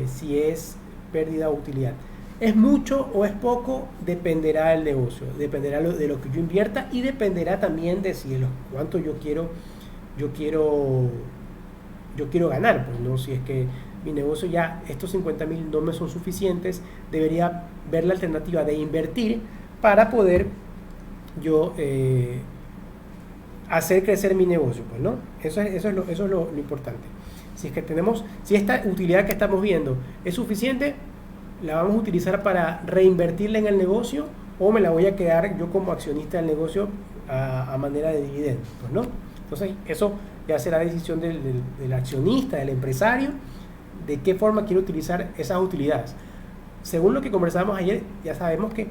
si es pérdida o utilidad. ¿Es mucho o es poco? Dependerá del negocio, dependerá de lo que yo invierta, y dependerá también de cuánto yo quiero ganar. Pues no, si es que mi negocio ya estos 50,000 no me son suficientes, debería ver la alternativa de invertir para poder yo hacer crecer mi negocio, pues, ¿no? Eso es lo importante. Si esta utilidad que estamos viendo es suficiente, la vamos a utilizar para reinvertirla en el negocio, o me la voy a quedar yo como accionista del negocio a manera de dividendo, pues, ¿no? Entonces eso ya será decisión del accionista, del empresario, de qué forma quiero utilizar esas utilidades. Según lo que conversamos ayer, ya sabemos que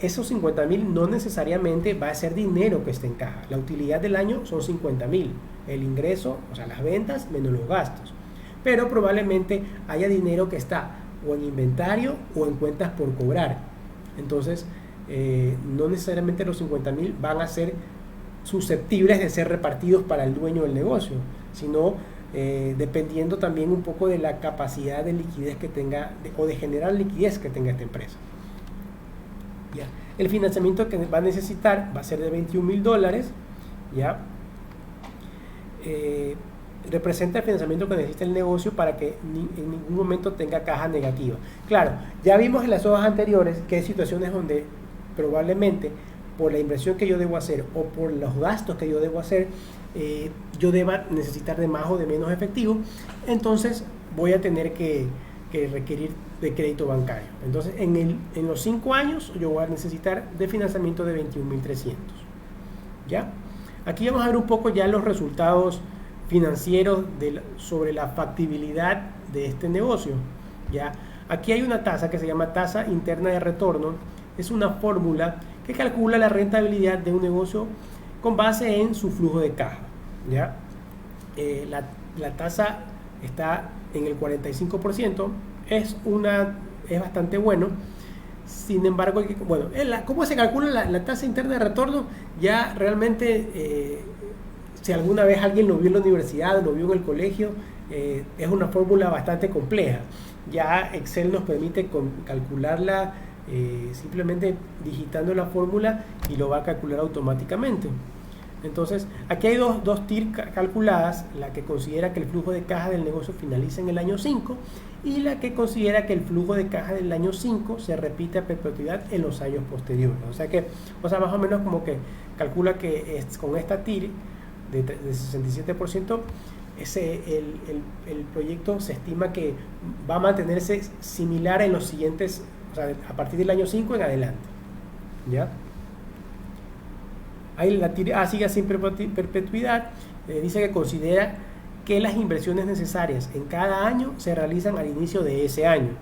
esos 50,000 no necesariamente va a ser dinero que esté en caja. La utilidad del año son 50,000, el ingreso, o sea, las ventas menos los gastos. Pero probablemente haya dinero que está o en inventario o en cuentas por cobrar. Entonces, no necesariamente los 50,000 van a ser susceptibles de ser repartidos para el dueño del negocio, sino dependiendo también un poco de la capacidad de liquidez que tenga, o de generar liquidez que tenga esta empresa. ¿ya? El financiamiento que va a necesitar va a ser de $21,000, ¿ya? Representa el financiamiento que necesita el negocio para que en ningún momento tenga caja negativa. Claro, ya vimos en las hojas anteriores que hay situaciones donde probablemente por la inversión que yo debo hacer o por los gastos que yo debo hacer, yo deba necesitar de más o de menos efectivo, entonces voy a tener que requerir de crédito bancario. Entonces en los 5 años yo voy a necesitar de financiamiento de 21,300. ¿Ya? Aquí vamos a ver un poco ya los resultados financieros sobre la factibilidad de este negocio. ¿Ya? Aquí hay una tasa que se llama tasa interna de retorno. Es una fórmula que calcula la rentabilidad de un negocio con base en su flujo de caja. ¿Ya? La tasa está en el 45%, es bastante bueno. Sin embargo, ¿cómo se calcula la tasa interna de retorno? Ya realmente, si alguna vez alguien lo vio en la universidad, lo vio en el colegio, es una fórmula bastante compleja. Ya Excel nos permite calcularla simplemente digitando la fórmula y lo va a calcular automáticamente. Entonces, aquí hay dos TIR calculadas, la que considera que el flujo de caja del negocio finaliza en el año 5 y la que considera que el flujo de caja del año 5 se repite a perpetuidad en los años posteriores. O sea, más o menos como que calcula que con esta TIR de 67%, el proyecto se estima que va a mantenerse similar en los siguientes, o sea, a partir del año 5 en adelante. ¿Ya? Ahí la TIR sigue sin perpetuidad, dice que considera que las inversiones necesarias en cada año se realizan al inicio de ese año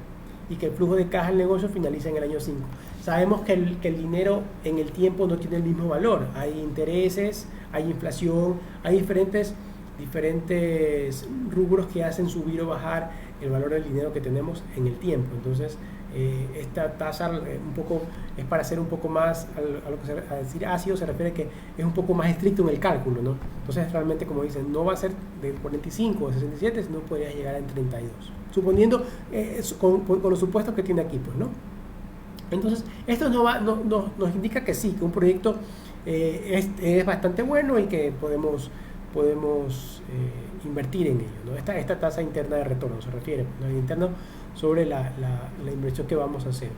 y que el flujo de caja del negocio finaliza en el año 5. Sabemos que el dinero en el tiempo no tiene el mismo valor, hay intereses, hay inflación, hay diferentes rubros que hacen subir o bajar el valor del dinero que tenemos en el tiempo. Entonces, esta tasa un poco es para hacer un poco más a lo que a decir ácido, se refiere que es un poco más estricto en el cálculo, ¿no? Entonces realmente, como dicen, no va a ser de 45 o 67, sino podría llegar a 32, suponiendo con los supuestos que tiene aquí, pues, ¿no? Entonces esto nos indica que sí, que un proyecto es bastante bueno y que podemos invertir en ello, ¿no? Esta tasa interna de retorno se refiere, ¿no? Interno sobre la inversión que vamos a hacer.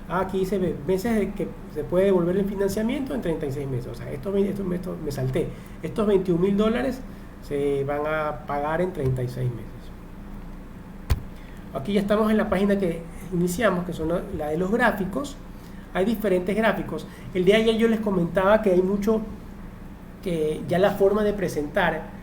Aquí se ve meses que se puede devolver el financiamiento en 36 meses. O sea, esto me salté. Estos $21,000 se van a pagar en 36 meses. Aquí ya estamos en la página que iniciamos, que son la de los gráficos. Hay diferentes gráficos. El día de ayer yo les comentaba que hay mucho, que ya la forma de presentar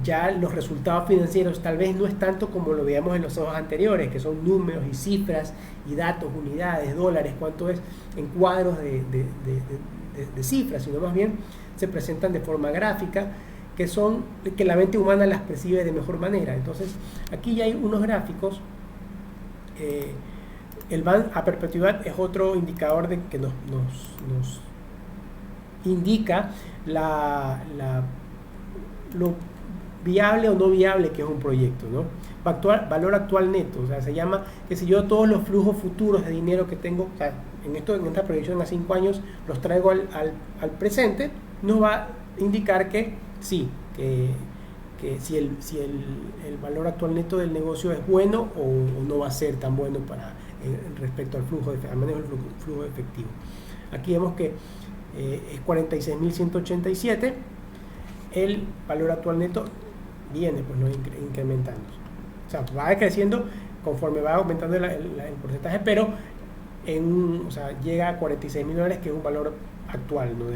ya los resultados financieros tal vez no es tanto como lo veíamos en los hojas anteriores, que son números y cifras y datos, unidades, dólares, cuánto es en cuadros de cifras, sino más bien se presentan de forma gráfica, que la mente humana las percibe de mejor manera. Entonces aquí ya hay unos gráficos. El BAN a perpetuidad es otro indicador que nos indica lo viable o no viable que es un proyecto, ¿no? Valor actual neto, o sea, se llama que si yo todos los flujos futuros de dinero que tengo, o sea, en esta proyección a 5 años los traigo al presente, nos va a indicar que sí, que si el valor actual neto del negocio es bueno o no va a ser tan bueno respecto al manejo del flujo efectivo. Aquí vemos que es 46,187, el valor actual neto viene pues no incrementando, o sea, va creciendo conforme va aumentando el porcentaje, pero llega a $46,000, que es un valor actual, ¿no? En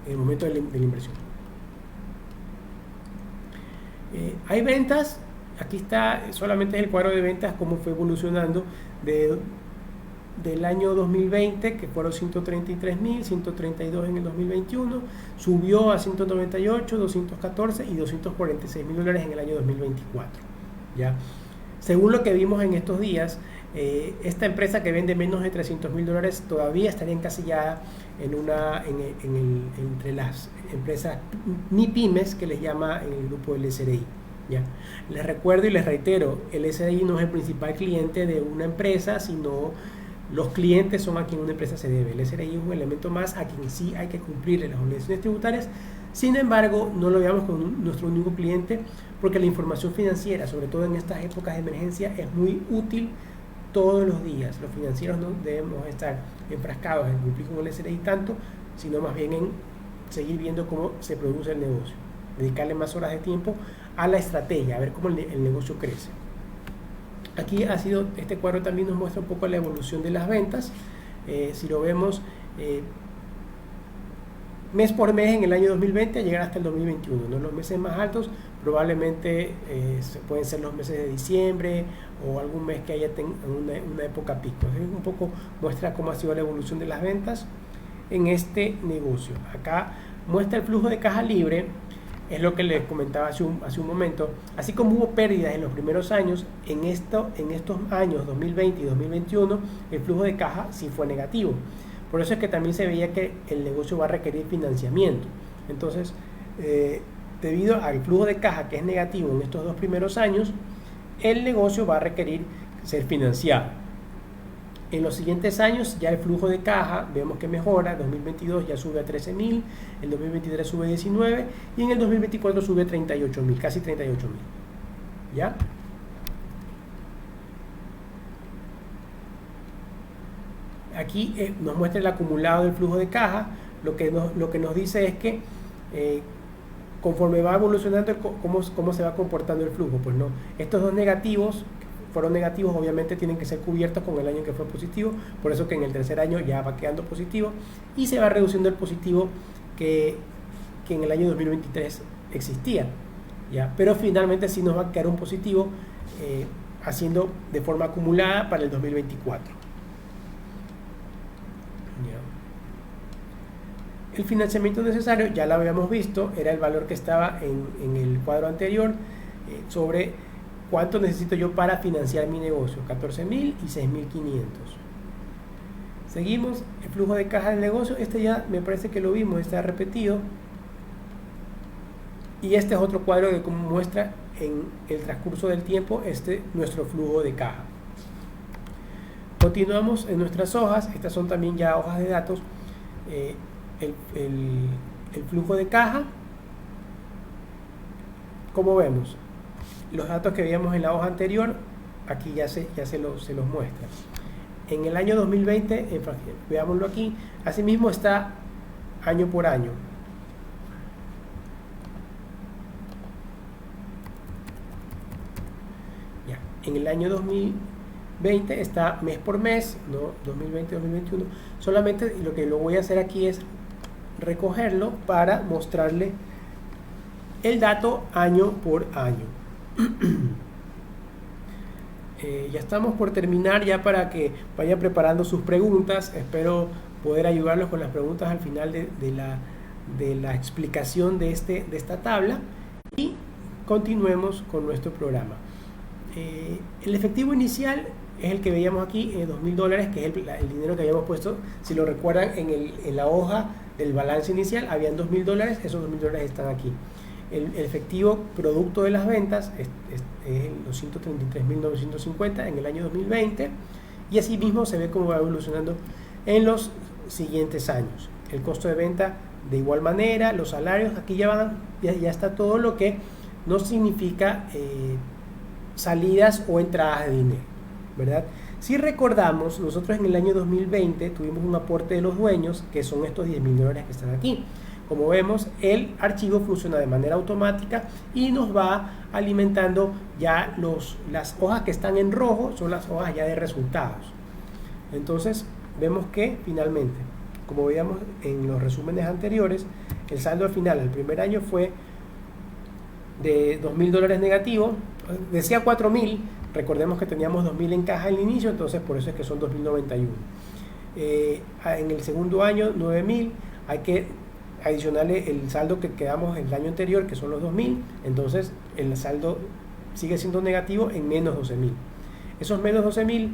el momento de la inversión. Hay ventas, aquí está solamente el cuadro de ventas, cómo fue evolucionando del año 2020, que fueron 133,000, 132 en el 2021, subió a 198, 214 y $246,000 en el año 2024. ¿Ya? Según lo que vimos en estos días, esta empresa que vende menos de $300,000 todavía estaría encasillada entre las empresas ni pymes, que les llama en el grupo del SRI. ¿Ya? Les recuerdo y les reitero, el SDI no es el principal cliente de una empresa, sino los clientes son a quien una empresa se debe. El SRI es un elemento más a quien sí hay que cumplirle las obligaciones tributarias. Sin embargo, no lo veamos como nuestro único cliente, porque la información financiera, sobre todo en estas épocas de emergencia, es muy útil todos los días. Los financieros no debemos estar enfrascados en cumplir con el SRI tanto, sino más bien en seguir viendo cómo se produce el negocio. Dedicarle más horas de tiempo a la estrategia, a ver cómo el negocio crece. Aquí ha sido, este cuadro también nos muestra un poco la evolución de las ventas. Si lo vemos mes por mes en el año 2020 a llegar hasta el 2021, ¿no? Los meses más altos probablemente pueden ser los meses de diciembre o algún mes que haya una época pico. Un poco muestra cómo ha sido la evolución de las ventas en este negocio. Acá muestra el flujo de caja libre. Es lo que les comentaba hace un momento. Así como hubo pérdidas en los primeros años, en estos años 2020 y 2021, el flujo de caja sí fue negativo. Por eso es que también se veía que el negocio va a requerir financiamiento. Entonces, debido al flujo de caja que es negativo en estos 2 primeros años, el negocio va a requerir ser financiado. En los siguientes años ya el flujo de caja vemos que mejora. 2022 ya sube a 13.000, el 2023 sube a 19 y en el 2024 sube a 38.000, casi 38.000. ¿Ya? Aquí nos muestra el acumulado del flujo de caja. Lo que nos dice es que conforme va evolucionando cómo se va comportando el flujo. Pues no, estos dos negativos fueron negativos, obviamente tienen que ser cubiertos con el año que fue positivo, por eso que en el tercer año ya va quedando positivo y se va reduciendo el positivo que en el año 2023 existía, ¿ya? Pero finalmente sí nos va a quedar un positivo haciendo de forma acumulada para el 2024. ¿Ya? El financiamiento necesario ya lo habíamos visto, era el valor que estaba en el cuadro anterior sobre ¿cuánto necesito yo para financiar mi negocio? 14.000 y 6.500. Seguimos, el flujo de caja del negocio. Este ya me parece que lo vimos, está repetido. Y este es otro cuadro que como muestra en el transcurso del tiempo nuestro flujo de caja. Continuamos en nuestras hojas. Estas son también ya hojas de datos. El flujo de caja. Como vemos, los datos que veíamos en la hoja anterior, aquí ya se los muestra. En el año 2020, veámoslo aquí, asimismo está año por año. Ya. En el año 2020 está mes por mes, ¿no? 2020-2021. Solamente lo que lo voy a hacer aquí es recogerlo para mostrarle el dato año por año. Ya estamos por terminar, ya para que vayan preparando sus preguntas. Espero poder ayudarlos con las preguntas al final de la explicación de esta tabla y continuemos con nuestro programa. El efectivo inicial es el que veíamos aquí, $2.000, que es el dinero que habíamos puesto. Si lo recuerdan, en la hoja del balance inicial habían $2.000, esos $2.000 están aquí. El efectivo producto de las ventas es los 133.950 en el año 2020 y así mismo se ve cómo va evolucionando en los siguientes años. El costo de venta de igual manera, los salarios, aquí ya está todo lo que no significa salidas o entradas de dinero, ¿verdad? Si recordamos, nosotros en el año 2020 tuvimos un aporte de los dueños, que son estos $10.000 que están aquí. Como vemos, el archivo funciona de manera automática y nos va alimentando ya las hojas que están en rojo, son las hojas ya de resultados. Entonces, vemos que finalmente, como veíamos en los resúmenes anteriores, el saldo al final, el primer año fue de $2.000 negativo, decía 4.000, recordemos que teníamos 2.000 en caja al inicio, entonces por eso es que son 2.091. En el segundo año, 9.000, hay que adicionarle el saldo que quedamos el año anterior, que son los 2.000, entonces el saldo sigue siendo negativo en menos 12.000. Esos menos 12.000,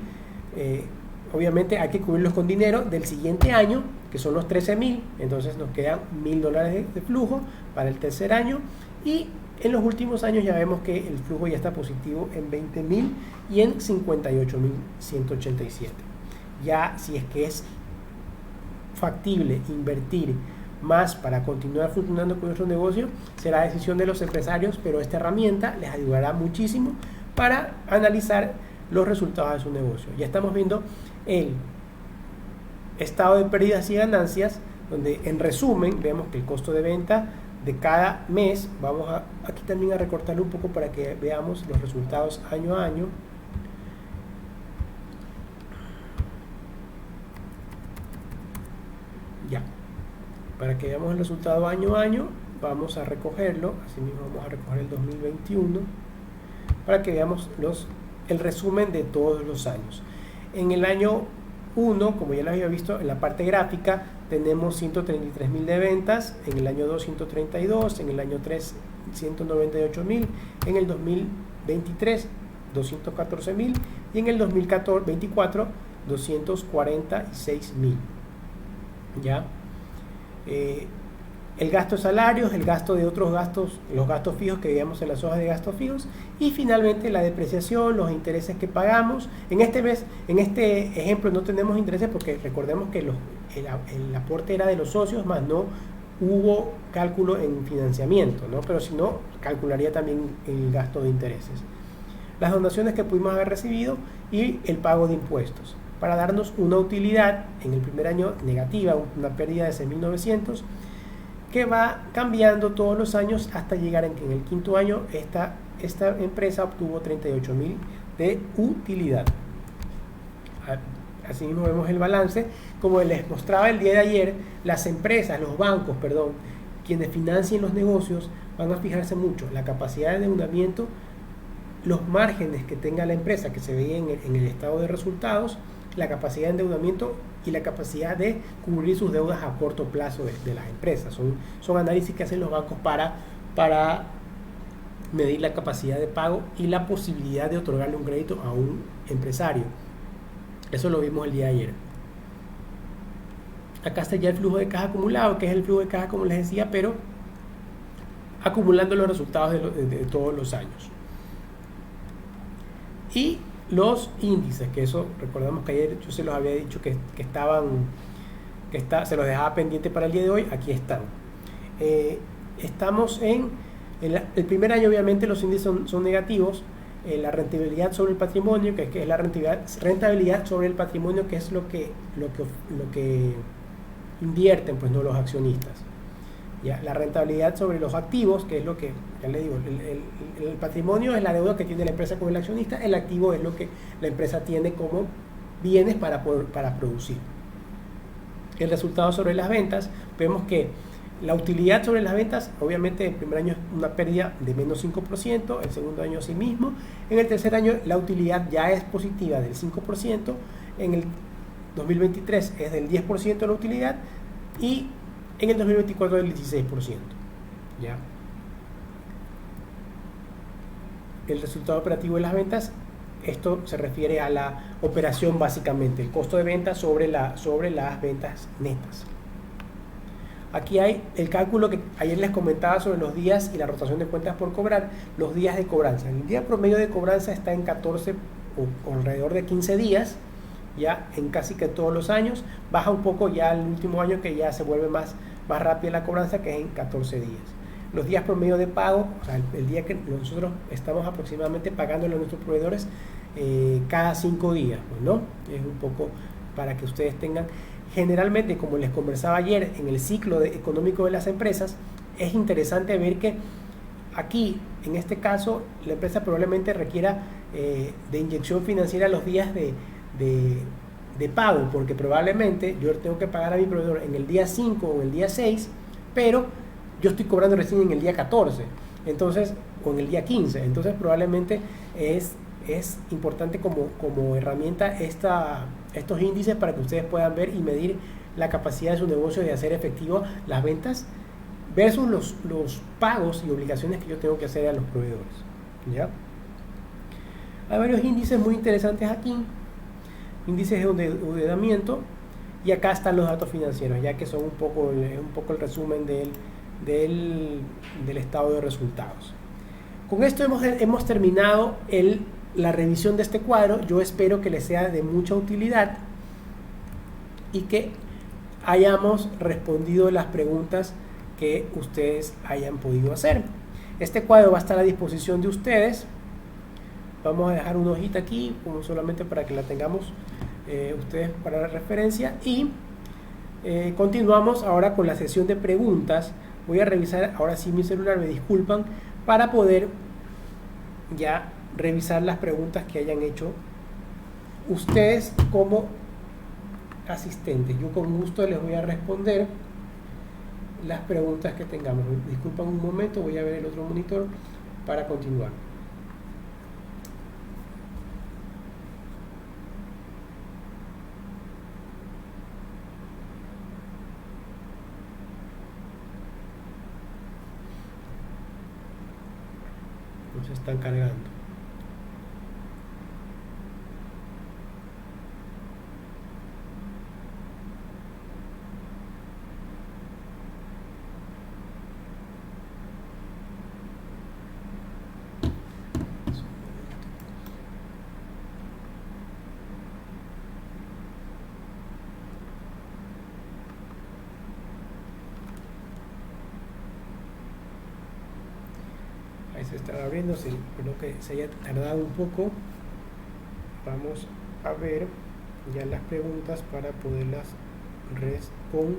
obviamente hay que cubrirlos con dinero del siguiente año, que son los 13.000, entonces nos quedan $1.000 de flujo para el tercer año y En los últimos años ya vemos que el flujo ya está positivo en 20.000 y en 58.187. Ya si es que es factible invertir más para continuar funcionando con nuestro negocio, será decisión de los empresarios, pero esta herramienta les ayudará muchísimo para analizar los resultados de su negocio. Ya estamos viendo el estado de pérdidas y ganancias, donde en resumen vemos que el costo de venta de cada mes, vamos aquí también a recortarlo un poco para que veamos los resultados año a año. Ya, para que veamos el resultado año a año, vamos a recogerlo, así mismo vamos a recoger el 2021, para que veamos el resumen de todos los años. En el año 1, como ya lo había visto en la parte gráfica, tenemos 133.000 de ventas, en el año 2 132, en el año 3 198.000, en el 2023 214.000 y en el 2024 246.000. ¿Ya? El gasto de salarios, el gasto de otros gastos, los gastos fijos que veíamos en las hojas de gastos fijos, y finalmente la depreciación, los intereses que pagamos. En este ejemplo no tenemos intereses porque recordemos que el aporte era de los socios, más no hubo cálculo en financiamiento, ¿no? Pero si no, calcularía también el gasto de intereses, las donaciones que pudimos haber recibido y el pago de impuestos, para darnos una utilidad en el primer año negativa, una pérdida de 6.900, que va cambiando todos los años hasta llegar en que en el quinto año esta empresa obtuvo 38.000 de utilidad. Así mismo vemos el balance. Como les mostraba el día de ayer, las empresas, los bancos, quienes financien los negocios, van a fijarse mucho la capacidad de endeudamiento, los márgenes que tenga la empresa, que se ve en el estado de resultados, la capacidad de endeudamiento y la capacidad de cubrir sus deudas a corto plazo de las empresas. Son análisis que hacen los bancos para medir la capacidad de pago y la posibilidad de otorgarle un crédito a un empresario. Eso lo vimos el día de ayer. Acá está ya el flujo de caja acumulado, que es el flujo de caja, como les decía, pero acumulando los resultados de todos los años. Y los índices, que eso recordamos que ayer yo se los había dicho que se los dejaba pendiente para el día de hoy. Aquí están. Estamos en el primer año, obviamente los índices son negativos. La rentabilidad sobre el patrimonio, que es la rentabilidad sobre el patrimonio, que es lo que invierten, pues, no los accionistas. ¿Ya? La rentabilidad sobre los activos, que es lo que, ya le digo, el patrimonio es la deuda que tiene la empresa con el accionista, el activo es lo que la empresa tiene como bienes para producir. El resultado sobre las ventas, vemos que la utilidad sobre las ventas, obviamente el primer año es una pérdida de menos 5%, el segundo año sí mismo, en el tercer año la utilidad ya es positiva del 5%, en el 2023 es del 10% la utilidad y en el 2024 del 16%. ¿Ya? El resultado operativo de las ventas, esto se refiere a la operación básicamente, el costo de venta sobre las ventas netas. Aquí hay el cálculo que ayer les comentaba sobre los días y la rotación de cuentas por cobrar, los días de cobranza. El día promedio de cobranza está en 14 o alrededor de 15 días, ya en casi que todos los años. Baja un poco ya el último año, que ya se vuelve más rápida la cobranza, que es en 14 días. Los días promedio de pago, o sea, el día que nosotros estamos aproximadamente pagándole a nuestros proveedores cada 5 días, pues, ¿no? Es un poco para que ustedes tengan. Generalmente, como les conversaba ayer, en el ciclo económico de las empresas, es interesante ver que aquí, en este caso, la empresa probablemente requiera de inyección financiera los días de pago, porque probablemente yo tengo que pagar a mi proveedor en el día 5 o en el día 6, pero yo estoy cobrando recién en el día 14, entonces, o en el día 15, entonces probablemente es importante como herramienta estos índices para que ustedes puedan ver y medir la capacidad de su negocio de hacer efectivo las ventas versus los pagos y obligaciones que yo tengo que hacer a los proveedores. ¿Ya? Hay varios índices muy interesantes aquí, índices de endeudamiento, y acá están los datos financieros, ya que son un poco el resumen del estado de resultados. Con esto hemos terminado la revisión de este cuadro. Yo espero que les sea de mucha utilidad y que hayamos respondido las preguntas que ustedes hayan podido hacer. Este cuadro va a estar a disposición de ustedes. Vamos a dejar una hojita aquí, como solamente para que la tengamos ustedes para la referencia. Y continuamos ahora con la sesión de preguntas. Voy a revisar ahora sí mi celular, me disculpan, para poder ya revisar las preguntas que hayan hecho ustedes como asistentes. Yo con gusto les voy a responder las preguntas que tengamos. Disculpan un momento, voy a ver el otro monitor para continuar. Se están cargando. Ahí se está abriendo, espero que se haya tardado un poco. Vamos a ver ya las preguntas para poderles responder.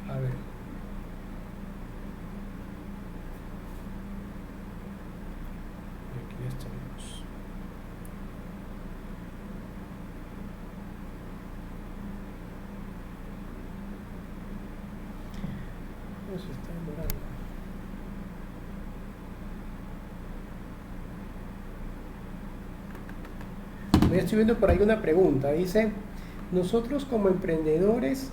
A ver. Aquí ya estamos. Se está demorando. Estoy viendo por ahí una pregunta. Dice: nosotros como emprendedores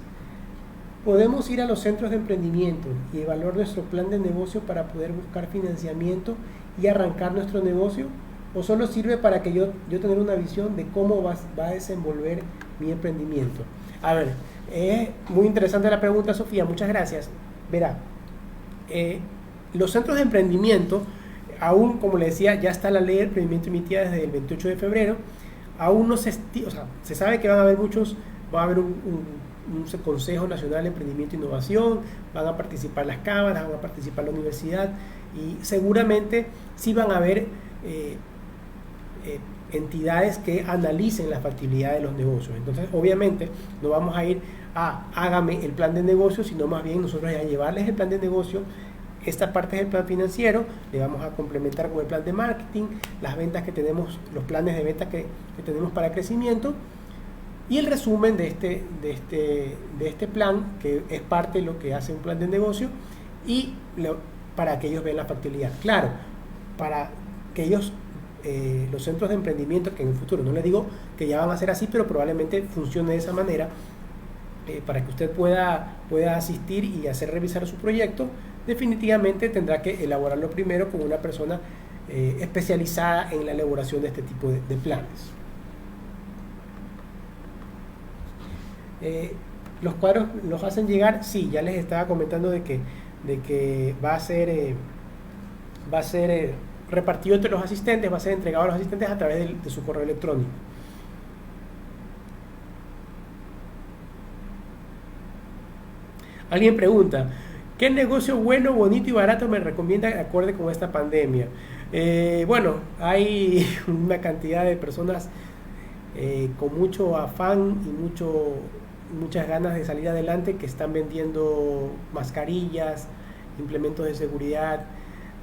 podemos ir a los centros de emprendimiento y evaluar nuestro plan de negocio para poder buscar financiamiento y arrancar nuestro negocio, o solo sirve para que yo tener una visión de cómo va a desenvolver mi emprendimiento. A ver, muy interesante la pregunta, Sofía, muchas gracias. Verá, los centros de emprendimiento, aún como le decía, ya está la ley del emprendimiento emitida desde el 28 de febrero, aún no se sabe que va a haber un Consejo Nacional de Emprendimiento e Innovación, van a participar las cámaras, van a participar la universidad y seguramente sí van a haber entidades que analicen la factibilidad de los negocios. Entonces, obviamente, no vamos a ir a hágame el plan de negocio, sino más bien nosotros ya llevarles el plan de negocio. Esta parte es el plan financiero, le vamos a complementar con el plan de marketing, las ventas que tenemos, los planes de venta que tenemos para crecimiento y el resumen de este plan, que es parte de lo que hace un plan de negocio, y para que ellos vean la factibilidad. Claro, para que ellos, los centros de emprendimiento, que en el futuro, no les digo que ya van a ser así, pero probablemente funcione de esa manera, para que usted pueda asistir y hacer revisar su proyecto, definitivamente tendrá que elaborarlo primero con una persona especializada en la elaboración de este tipo de planes. Los cuadros los hacen llegar, sí, ya les estaba comentando de que va a ser repartido entre los asistentes, va a ser entregado a los asistentes a través de su correo electrónico. Alguien pregunta: ¿qué negocio bueno, bonito y barato me recomienda acorde con esta pandemia? Bueno, hay una cantidad de personas con mucho afán y muchas ganas de salir adelante, que están vendiendo mascarillas, implementos de seguridad,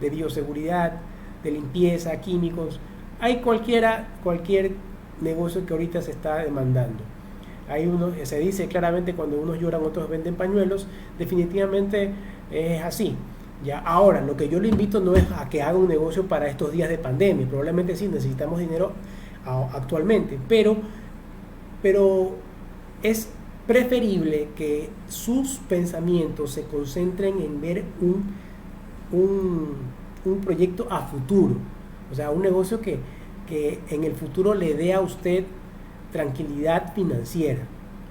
de bioseguridad, de limpieza, químicos. Hay cualquier negocio que ahorita se está demandando. Se dice claramente: cuando unos lloran, otros venden pañuelos. Definitivamente es así. Ya, ahora, lo que yo le invito no es a que haga un negocio para estos días de pandemia. Probablemente sí necesitamos dinero actualmente, pero es preferible que sus pensamientos se concentren en ver un proyecto a futuro. O sea, un negocio que en el futuro le dé a usted tranquilidad financiera,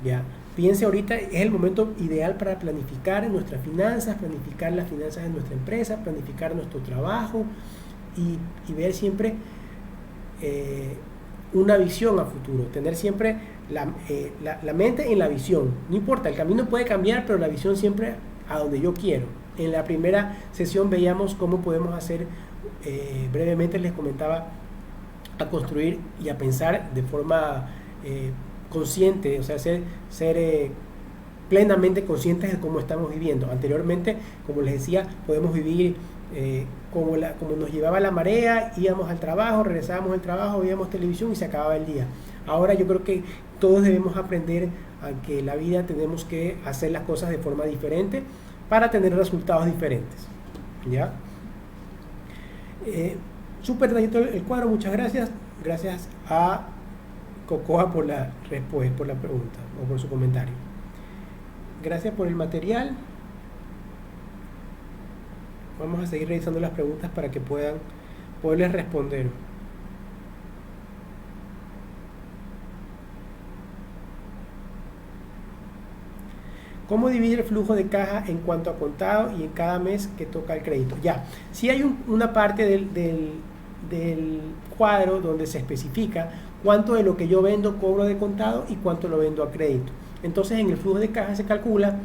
¿ya? Piense ahorita, es el momento ideal para planificar nuestras finanzas, planificar las finanzas de nuestra empresa, planificar nuestro trabajo y ver siempre una visión a futuro, tener siempre la mente en la visión. No importa, el camino puede cambiar, pero la visión siempre a donde yo quiero. En la primera sesión veíamos cómo podemos hacer, brevemente les comentaba, a construir y a pensar de forma consciente, o sea, ser plenamente conscientes de cómo estamos viviendo. Anteriormente, como les decía, podemos vivir como nos llevaba la marea, íbamos al trabajo, regresábamos al trabajo, veíamos televisión y se acababa el día. Ahora yo creo que todos debemos aprender a que la vida tenemos que hacer las cosas de forma diferente para tener resultados diferentes, ¿ya? Súper detallado el cuadro, muchas gracias. Gracias a Cocoa por la respuesta, por la pregunta o por su comentario. Gracias por el material. Vamos a seguir revisando las preguntas para que puedan poderles responder. ¿Cómo dividir el flujo de caja en cuanto a contado y en cada mes que toca el crédito? Ya, si hay una parte del cuadro donde se especifica cuánto de lo que yo vendo cobro de contado y cuánto lo vendo a crédito. Entonces en el flujo de caja se calcula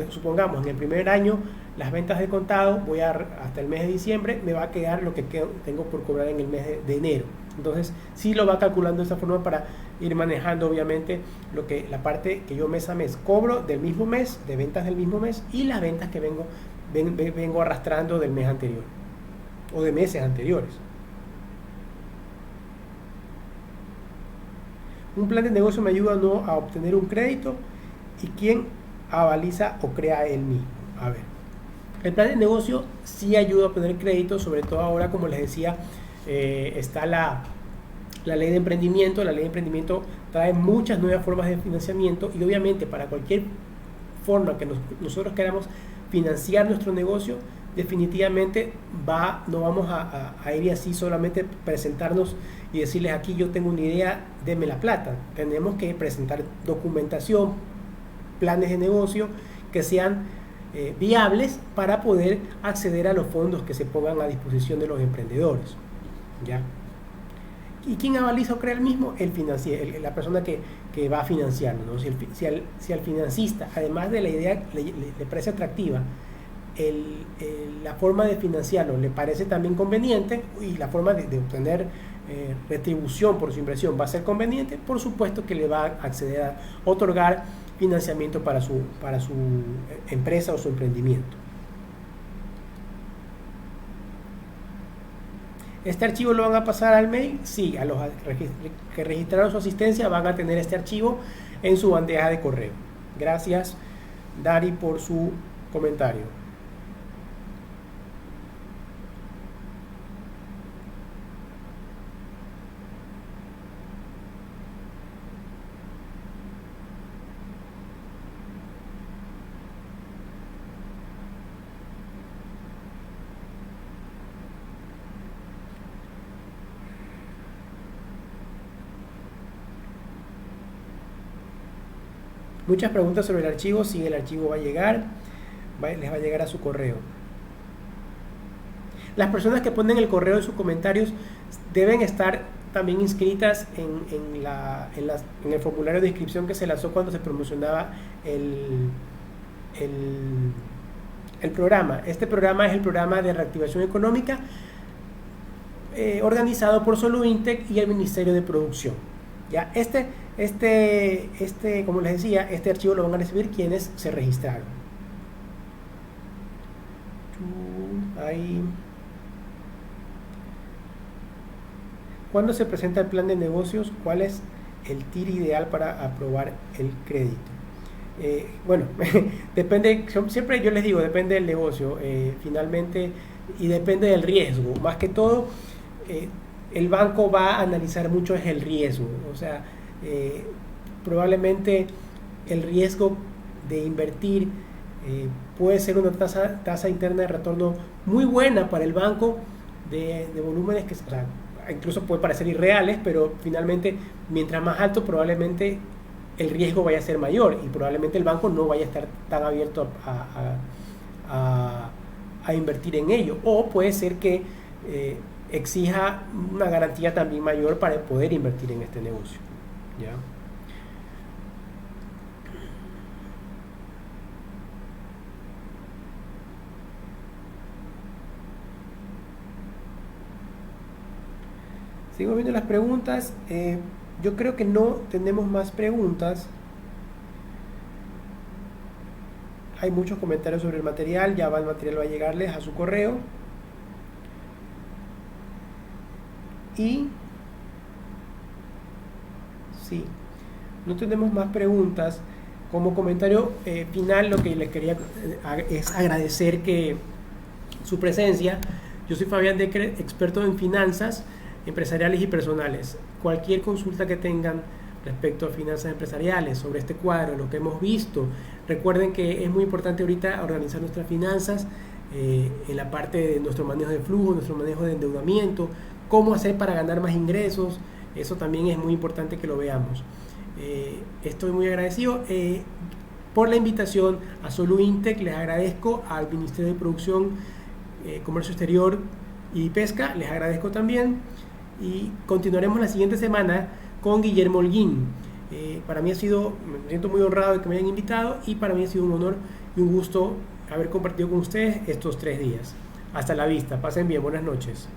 supongamos en el primer año las ventas de contado, hasta el mes de diciembre, me va a quedar lo que tengo por cobrar en el mes de enero. Entonces sí lo va calculando de esa forma para ir manejando obviamente la parte que yo mes a mes cobro del mismo mes, de ventas del mismo mes, y las ventas que vengo arrastrando del mes anterior o de meses anteriores. Un plan de negocio me ayuda a obtener un crédito, y quién avaliza o crea él mismo. A ver, el plan de negocio sí ayuda a obtener crédito, sobre todo ahora, como les decía, está la ley de emprendimiento. La ley de emprendimiento trae muchas nuevas formas de financiamiento, y obviamente para cualquier forma que nosotros queramos financiar nuestro negocio, definitivamente no vamos a ir así solamente presentarnos y decirles aquí yo tengo una idea, deme la plata. Tenemos que presentar documentación, planes de negocio que sean viables para poder acceder a los fondos que se pongan a disposición de los emprendedores, ¿ya? ¿Y quién avaliza o crea el mismo? El financiero, la persona que va a financiarlo, ¿no? Si al financista, además de la idea, le parece atractiva, la forma de financiarlo le parece también conveniente, y la forma de obtener retribución por su inversión va a ser conveniente, por supuesto que le va a acceder a otorgar financiamiento para su empresa o su emprendimiento. ¿Este archivo lo van a pasar al mail? Sí, a los que registraron su asistencia van a tener este archivo en su bandeja de correo. Gracias, Dari, por su comentario. Muchas preguntas sobre el archivo. Si el archivo va a llegar, les va a llegar a su correo. Las personas que ponen el correo en sus comentarios deben estar también inscritas en el formulario de inscripción que se lanzó cuando se promocionaba el programa. Este programa es el programa de reactivación económica organizado por Soluintec y el Ministerio de Producción. ¿Ya? Como les decía, este archivo lo van a recibir quienes se registraron. ¿Cuándo se presenta el plan de negocios? ¿Cuál es el TIR ideal para aprobar el crédito? Bueno, depende, siempre yo les digo, depende del negocio, finalmente, y depende del riesgo. Más que todo, el banco va a analizar mucho el riesgo, o sea, probablemente el riesgo de invertir puede ser una tasa interna de retorno muy buena para el banco de volúmenes que, o sea, incluso puede parecer irreales, pero finalmente mientras más alto probablemente el riesgo vaya a ser mayor y probablemente el banco no vaya a estar tan abierto a invertir en ello, o puede ser que exija una garantía también mayor para poder invertir en este negocio, ¿ya? Sigo viendo las preguntas. Yo creo que no tenemos más preguntas. Hay muchos comentarios sobre el material. Ya el material va a llegarles a su correo. Y sí, no tenemos más preguntas. Como comentario final, lo que les quería es agradecer que su presencia. Yo soy Fabián Decker, experto en finanzas empresariales y personales. Cualquier consulta que tengan respecto a finanzas empresariales, sobre este cuadro, lo que hemos visto, recuerden que es muy importante ahorita organizar nuestras finanzas en la parte de nuestro manejo de flujo, nuestro manejo de endeudamiento, cómo hacer para ganar más ingresos. Eso también es muy importante que lo veamos. Estoy muy agradecido por la invitación a Solu Intec. Les agradezco al Ministerio de Producción, Comercio Exterior y Pesca. Les agradezco también. Y continuaremos la siguiente semana con Guillermo Holguín. Para mí me siento muy honrado de que me hayan invitado, y para mí ha sido un honor y un gusto haber compartido con ustedes estos 3 días. Hasta la vista, pasen bien, buenas noches.